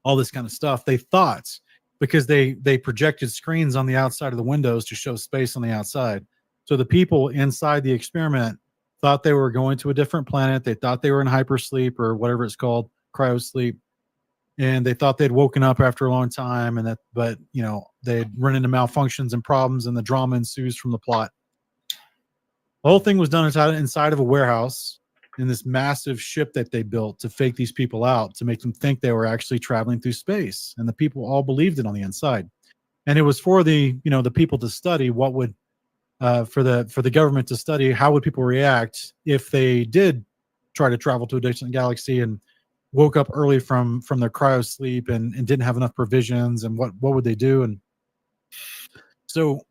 all this kind of stuff, they thought, because they projected screens on the outside of the windows to show space on the outside, so the people inside the experiment thought they were going to a different planet. They thought they were in hypersleep or whatever it's called, cryosleep, and they thought they'd woken up after a long time, and that, but you know, they'd run into malfunctions and problems, and the drama ensues from the plot. The whole thing was done inside of a warehouse in this massive ship that they built to fake these people out, to make them think they were actually traveling through space, and the people all believed it on the inside. And it was for the, you know, the people to study what would for the government to study how would people react if they did try to travel to a distant galaxy and woke up early from their cryo sleep and didn't have enough provisions, and what would they do. And so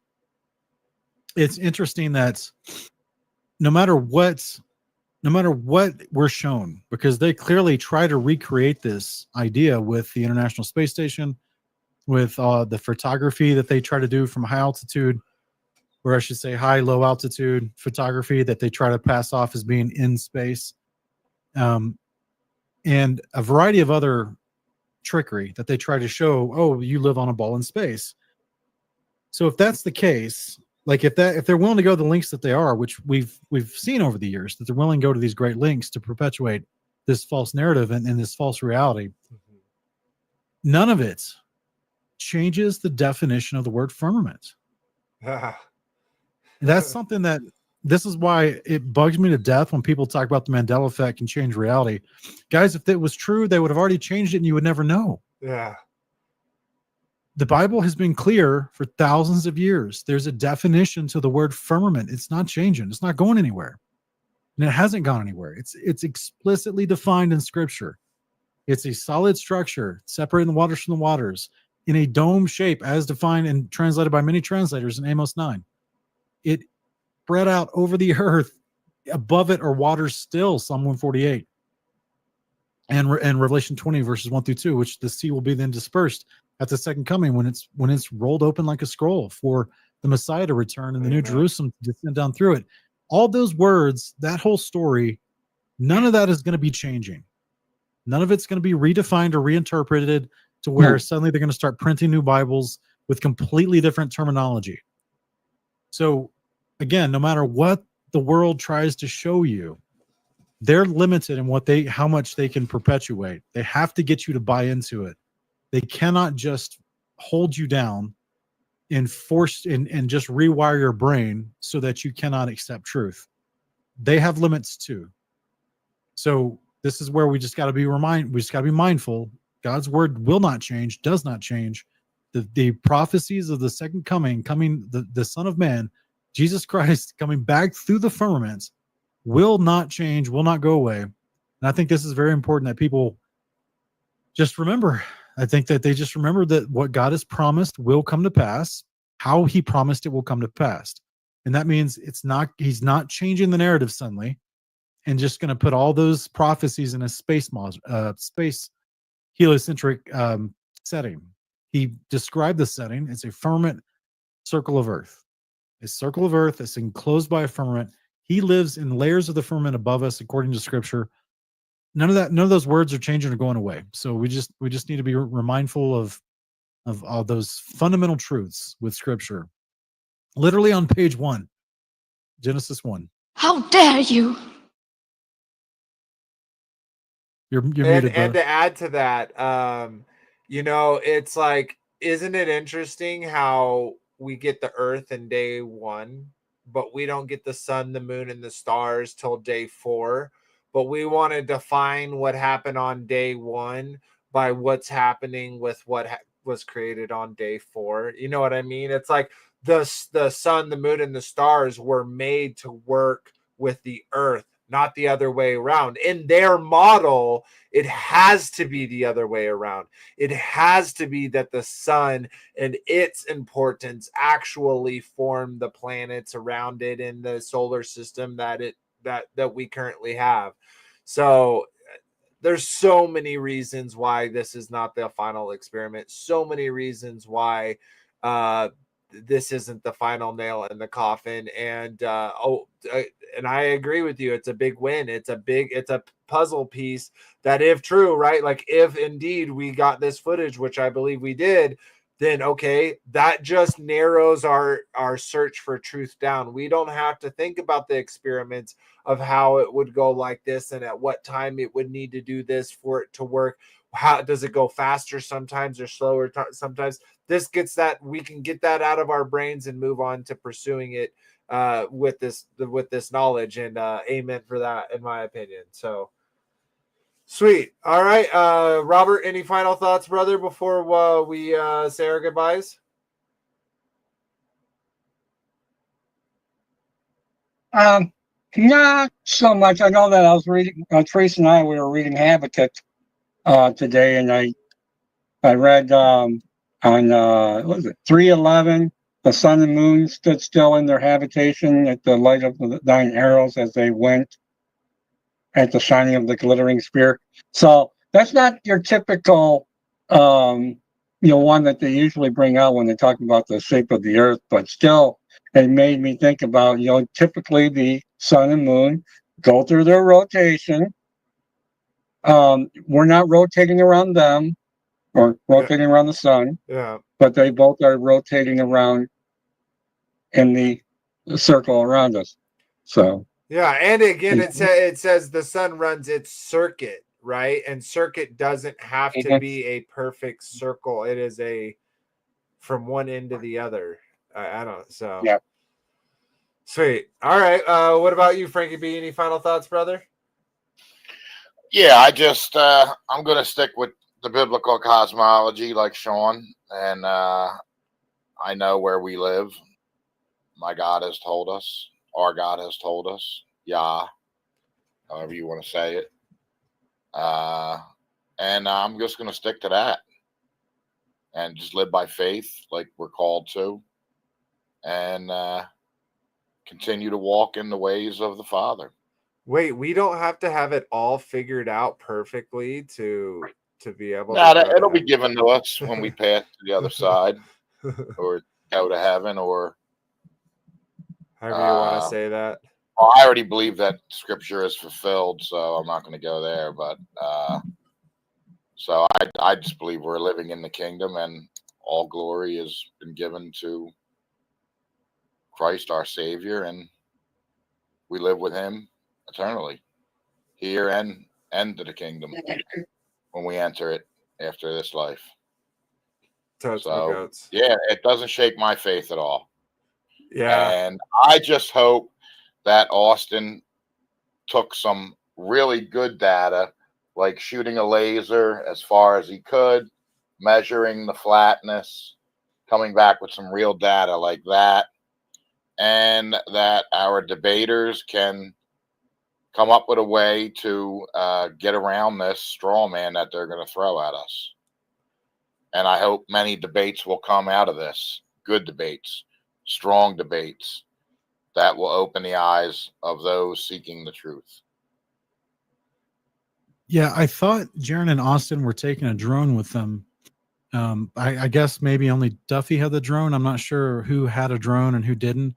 it's interesting that no matter what we're shown, because they clearly try to recreate this idea with the International Space Station, with the photography that they try to do from high altitude, or I should say high low altitude photography that they try to pass off as being in space, and a variety of other trickery that they try to show. Oh, you live on a ball in space. So if that's the case, like if they're willing to go the lengths that they are, which we've seen over the years, that they're willing to go to these great lengths to perpetuate this false narrative and this false reality, none of it changes the definition of the word firmament. That's something that, this is why it bugs me to death when people talk about the Mandela effect and change reality. Guys, if it was true, they would have already changed it and you would never know.
Yeah.
The Bible has been clear for thousands of years. There's a definition to the word firmament. It's not changing. It's not going anywhere. And it hasn't gone anywhere. It's explicitly defined in Scripture. It's a solid structure separating the waters from the waters in a dome shape, as defined and translated by many translators in Amos 9. It spread out over the earth. Above it are waters still, Psalm 148. And Revelation 20, verses 1 through 2, which the sea will be then dispersed at the second coming, when it's rolled open like a scroll for the Messiah to return and the New Jerusalem to descend down through it. All those words, that whole story, none of that is going to be changing. None of it's going to be redefined or reinterpreted to where suddenly they're going to start printing new Bibles with completely different terminology. So again, no matter what the world tries to show you, they're limited in how much they can perpetuate. They have to get you to buy into it. They cannot just hold you down and force and just rewire your brain so that you cannot accept truth. They have limits too. So this is where we just got to be mindful. God's word will not change, does not change. The prophecies of the second coming, the Son of Man, Jesus Christ, coming back through the firmament, will not change, will not go away. And I think this is very important that people just remember. I think that they just remember that what God has promised will come to pass, how he promised it will come to pass. And that means he's not changing the narrative suddenly and just going to put all those prophecies in a space heliocentric setting. He described the setting as a firmament circle of earth. A circle of earth that's enclosed by a firmament. He lives in layers of the firmament above us, according to Scripture. None of those words are changing or going away. So we just need to be mindful of all those fundamental truths with Scripture. Literally on page 1, Genesis 1.
How dare you?
You're muted,
And
brother.
to add to that, it's like, isn't it interesting how we get the earth in day 1, but we don't get the sun, the moon, and the stars till day 4? But we want to define what happened on day 1 by what's happening with what was created on day 4. You know what I mean? It's like the sun, the moon, and the stars were made to work with the earth, not the other way around. In their model, it has to be the other way around. It has to be that the sun and its importance actually form the planets around it in the solar system that we currently have. So there's so many reasons why this is not the final experiment. So many reasons why this isn't the final nail in the coffin. And and I agree with you. It's a big win. It's a puzzle piece that, if true, right? Like if indeed we got this footage, which I believe we did, then okay, that just narrows our search for truth down. We don't have to think about the experiments of how it would go like this and at what time it would need to do this for it to work. How does it go faster sometimes or slower sometimes? This gets that, we can get that out of our brains and move on to pursuing it with this knowledge. And amen for that, in my opinion. So sweet. All right, Robert, any final thoughts, brother, before we say our goodbyes?
Not so much. I know that I was reading, Trace and I, we were reading Habakkuk today, and I read on what was it, 3:11, the sun and moon stood still in their habitation at the light of the 9 arrows as they went at the shining of the glittering spear. So that's not your typical one that they usually bring out when they talk about the shape of the earth, but still it made me think about, typically the sun and moon go through their rotation. We're not rotating around them or rotating around the sun.
Yeah.
But they both are rotating around in the circle around us. So
yeah, and again, it says the sun runs its circuit, right? And circuit doesn't have to be a perfect circle. It is a from one end to the other. I don't. So
yeah.
Sweet. All right. What about you, Frankie B? Any final thoughts, brother?
Yeah, I'm going to stick with the biblical cosmology like Sean, and I know where we live. My God has told us, our God has told us, Yah, however you want to say it. And I'm just going to stick to that and just live by faith like we're called to, and continue to walk in the ways of the Father.
Wait, we don't have to have it all figured out perfectly to be able
to it'll be given to us when we pass to the other side or go to heaven, or
however you want to say that.
Well, I already believe that scripture is fulfilled, so I'm not going to go there, but so I just believe we're living in the kingdom and all glory has been given to Christ our Savior, and we live with him eternally here and to the kingdom when we enter it after this life. So yeah, it doesn't shake my faith at all.
Yeah.
And I just hope that Austin took some really good data, like shooting a laser as far as he could, measuring the flatness, coming back with some real data like that, and that our debaters can come up with a way to get around this straw man that they're going to throw at us. And I hope many debates will come out of this, good debates, strong debates, that will open the eyes of those seeking the truth.
Yeah, I thought Jaron and Austin were taking a drone with them. I guess maybe only Duffy had the drone. I'm not sure who had a drone and who didn't.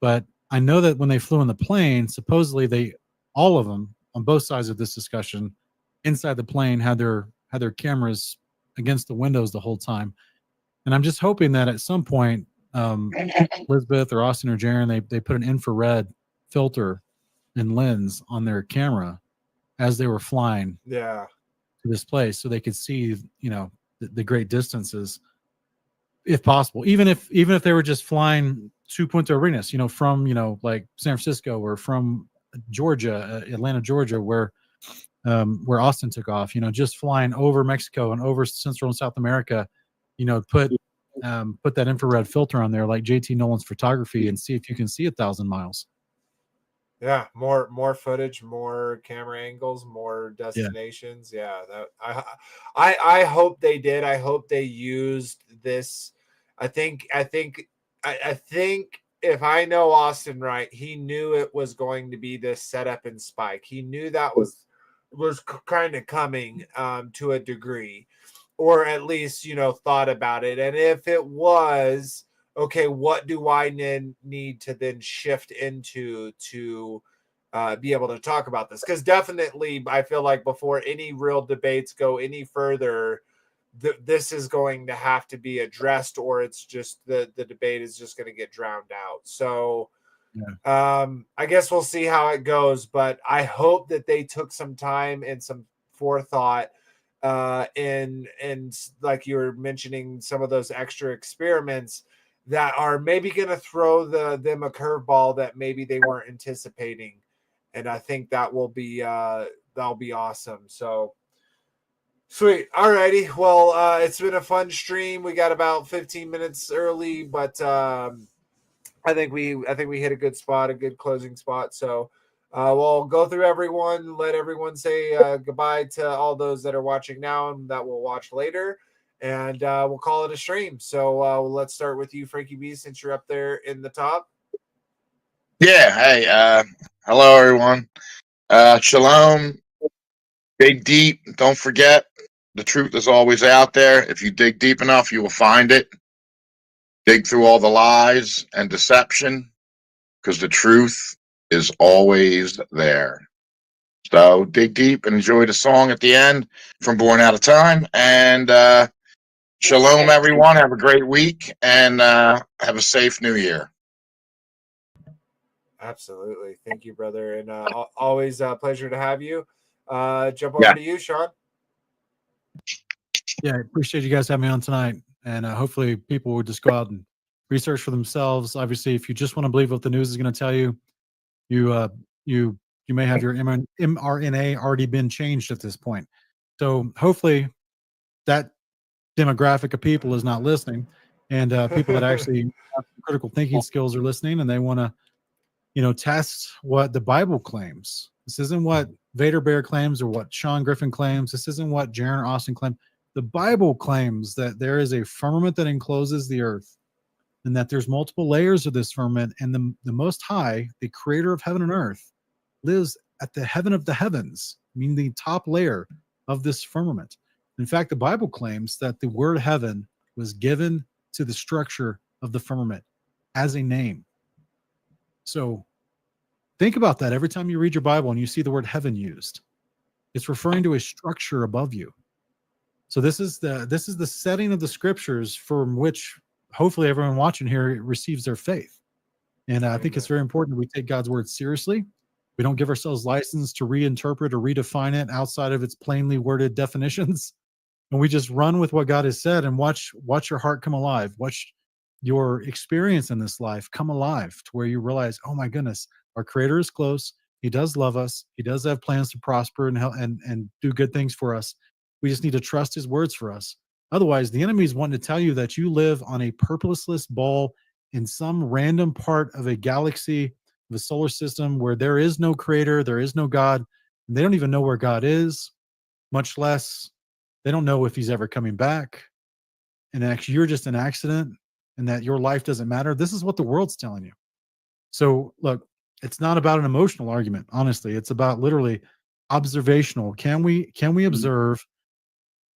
But I know that when they flew in the plane, supposedly all of them on both sides of this discussion inside the plane had their cameras against the windows the whole time. And I'm just hoping that at some point, Elizabeth or Austin or Jaron, they put an infrared filter and lens on their camera as they were flying
to
this place, so they could see, the great distances, if possible. Even if they were just flying to Punta Arenas, from like San Francisco or from Georgia, Atlanta, Georgia, where Austin took off, just flying over Mexico and over Central and South America, put that infrared filter on there like JT Nolan's photography and see if you can see 1,000 miles.
Yeah, more footage, more camera angles, more destinations. Yeah, that I hope they did. I hope they used this. I think if I know Austin right, he knew it was going to be this setup and spike. He knew that was kind of coming to a degree, or at least thought about it. And if it was, okay, what do I need to then shift into to be able to talk about this? Because definitely, I feel like before any real debates go any further, this is going to have to be addressed, or it's just the debate is just going to get drowned out. So I guess we'll see how it goes, but I hope that they took some time and some forethought and like you were mentioning, some of those extra experiments that are maybe going to throw them a curveball that maybe they weren't anticipating. And I think that'll be awesome. So sweet. All righty. Well, it's been a fun stream. We got about 15 minutes early, but I think we hit a good spot, a good closing spot. So we'll go through everyone, let everyone say goodbye to all those that are watching now and that will watch later, and we'll call it a stream. So let's start with you, Frankie B, since you're up there in the top.
Yeah. Hey, hello, everyone. Shalom. Dig deep. Don't forget, the truth is always out there. If you dig deep enough, you will find it. Dig through all the lies and deception, because the truth is always there. So dig deep and enjoy the song at the end from Born Out of Time. And shalom, everyone. Have a great week and have a safe new year.
Absolutely. Thank you, brother. And always a pleasure to have you. Jump over to you, Sean.
Yeah, I appreciate you guys having me on tonight. And hopefully people will just go out and research for themselves. Obviously, if you just want to believe what the news is going to tell you, you may have your mRNA already been changed at this point. So hopefully that demographic of people is not listening, and people that actually have critical thinking skills are listening, and they want to, test what the Bible claims. This isn't what Vader Bear claims or what Sean Griffin claims. This isn't what Jaron Austin claims. The Bible claims that there is a firmament that encloses the earth, and that there's multiple layers of this firmament, and the Most High, the creator of heaven and earth, lives at the heaven of the heavens, meaning the top layer of this firmament. In fact, the Bible claims that the word heaven was given to the structure of the firmament as a name. So think about that every time you read your Bible and you see the word heaven used. It's referring to a structure above you. So this is the setting of the scriptures from which hopefully everyone watching here receives their faith. And I think it's very important that we take God's word seriously. We don't give ourselves license to reinterpret or redefine it outside of its plainly worded definitions. And we just run with what God has said and watch your heart come alive. Watch your experience in this life come alive to where you realize, oh my goodness, our Creator is close. He does love us. He does have plans to prosper and help and do good things for us. We just need to trust His words for us. Otherwise, the enemy is wanting to tell you that you live on a purposeless ball in some random part of a galaxy, of a solar system where there is no creator, there is no God, and they don't even know where God is, much less they don't know if He's ever coming back. And actually, you're just an accident and that your life doesn't matter. This is what the world's telling you. So look, it's not about an emotional argument, honestly. It's about literally observational. Can we observe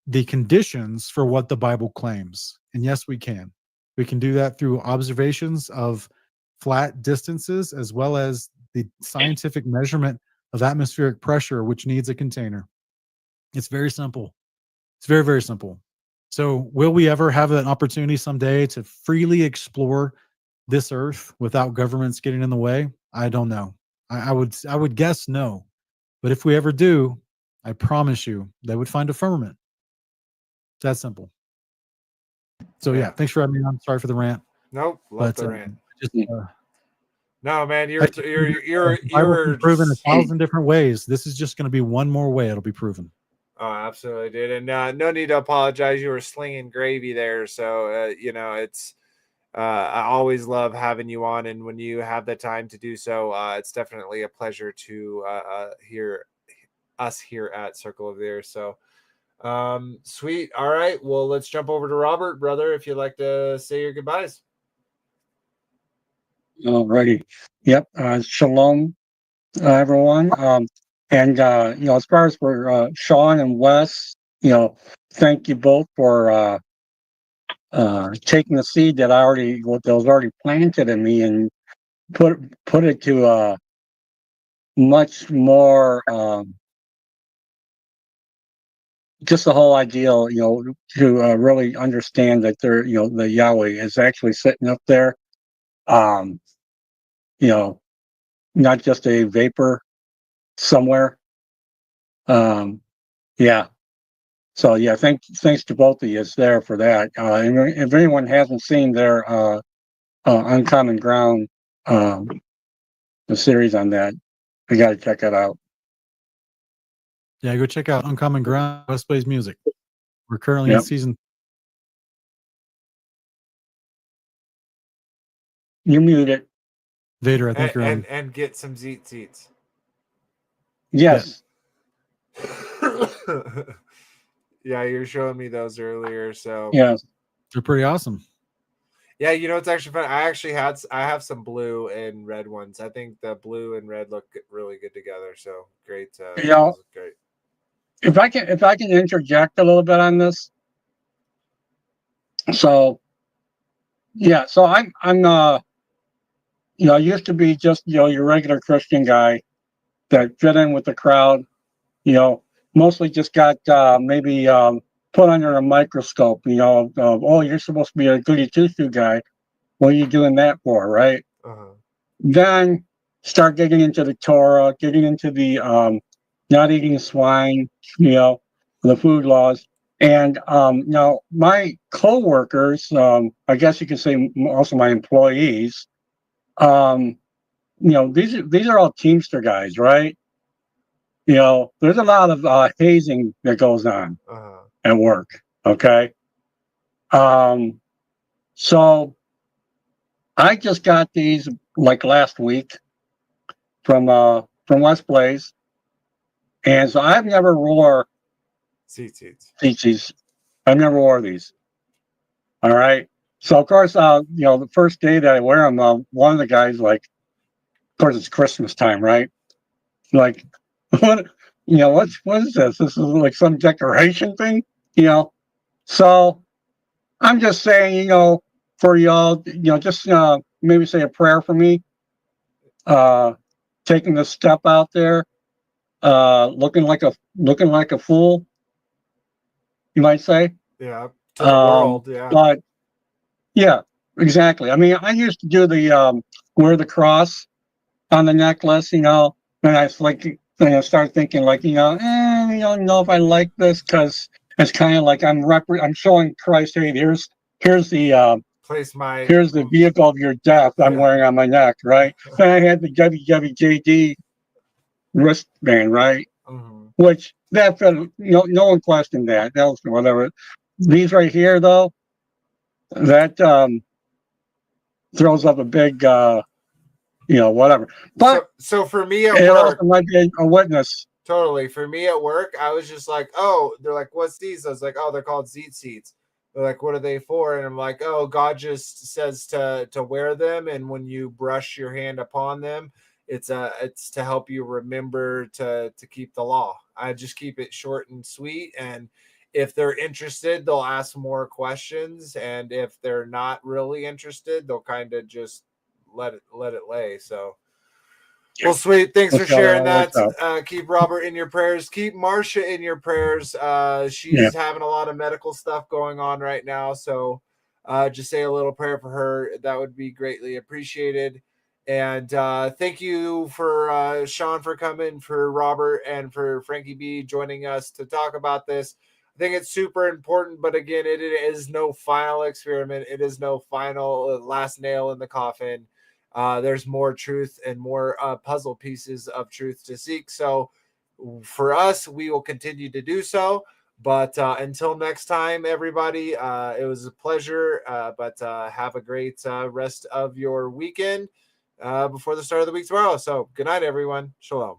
the conditions for what the Bible claims? And yes, we can. We can do that through observations of flat distances as well as the scientific measurement of atmospheric pressure, which needs a container. It's very simple. It's very, very simple. So will we ever have an opportunity someday to freely explore this earth without governments getting in the way? I don't know. I would guess no. But if we ever do, I promise you they would find a firmament. It's that simple. So yeah, thanks for having me on. Sorry for the rant.
Nope, love the rant. No, man, you're
proven 1,000 different ways. This is just going to be one more way it'll be proven.
Oh, absolutely, dude. And no need to apologize. You were slinging gravy there. So, it's, I always love having you on. And when you have the time to do so, it's definitely a pleasure to hear us here at Circle of the Earth. So, sweet. All right. Well, let's jump over to Robert, brother, if you'd like to say your goodbyes.
Alrighty. Yep. Shalom, everyone. And as far as for Sean and Wes, thank you both for taking the seed that that was already planted in me and put it to a much more just the whole ideal, to really understand that the Yahweh is actually sitting up there, you know, not just a vapor somewhere. Yeah. So yeah, thanks to both of you there for that. And if anyone hasn't seen their Uncommon Ground, the series on that, you got to check that out.
Yeah, go check out Uncommon Ground, West Plays Music. We're currently in
Yep.
season.
You're muted.
Vader, I think you're on.
And get some Zeet seats.
Yes.
Yeah, you're showing me those earlier. So
Yes.
They're pretty awesome.
yeah, it's actually fun. I have some blue and red ones. I think the blue and red look really good together. So great. Those look great.
If I can interject a little bit on this. So yeah, so I'm I used to be just your regular Christian guy that fit in with the crowd, mostly just got maybe put under a microscope, oh, you're supposed to be a goody two-shoe guy. What are you doing that for, right?
Uh-huh.
Then start getting into the Torah, getting into the not eating swine, the food laws. And now my coworkers, I guess you could say also my employees, these are all Teamster guys, right? There's a lot of hazing that goes on at work. Okay. So I just got these like last week from West Blaze, and so I've never wore seats. I've never wore these. All right. So of course, the first day that I wear them, one of the guys like, of course, it's Christmas time, right? Like, what is this? This is like some decoration thing, So I'm just saying, for y'all, just maybe say a prayer for me. Taking the step out there, looking like a fool, you might say.
Yeah, to the world, yeah.
But yeah, exactly. I mean, I used to do the wear the cross on the necklace, and I start thinking like, I don't know if I like this because it's kind of like I'm showing Christ, hey, here's the here's the vehicle of your death I'm wearing on my neck, right? And I had the WWJD wristband, right?
Mm-hmm.
Which that no one questioned that. That was whatever. These right here, though, that throws up a big, whatever. But
so for me at
it
work,
also might be a witness.
Totally. For me at work, I was just like, oh, they're like, what's these? I was like, oh, they're called Zeet seats. They're like, what are they for? And I'm like, oh, God just says to wear them, and when you brush your hand upon them, it's to help you remember to keep the law. I just keep it short and sweet, and if they're interested, they'll ask more questions, and if they're not really interested, they'll kind of just let it lay. So. Well, sweet. Thanks for sharing that. Keep Robert in your prayers. Keep Marcia in your prayers. She's having a lot of medical stuff going on right now. So just say a little prayer for her. That would be greatly appreciated. And thank you for Sean for coming, for Robert, and for Frankie B joining us to talk about this. I think it's super important, but again, it is no final experiment. It is no final last nail in the coffin. There's more truth and more puzzle pieces of truth to seek. So for us, we will continue to do so. But until next time, everybody, it was a pleasure. But have a great rest of your weekend before the start of the week tomorrow. So good night, everyone. Shalom.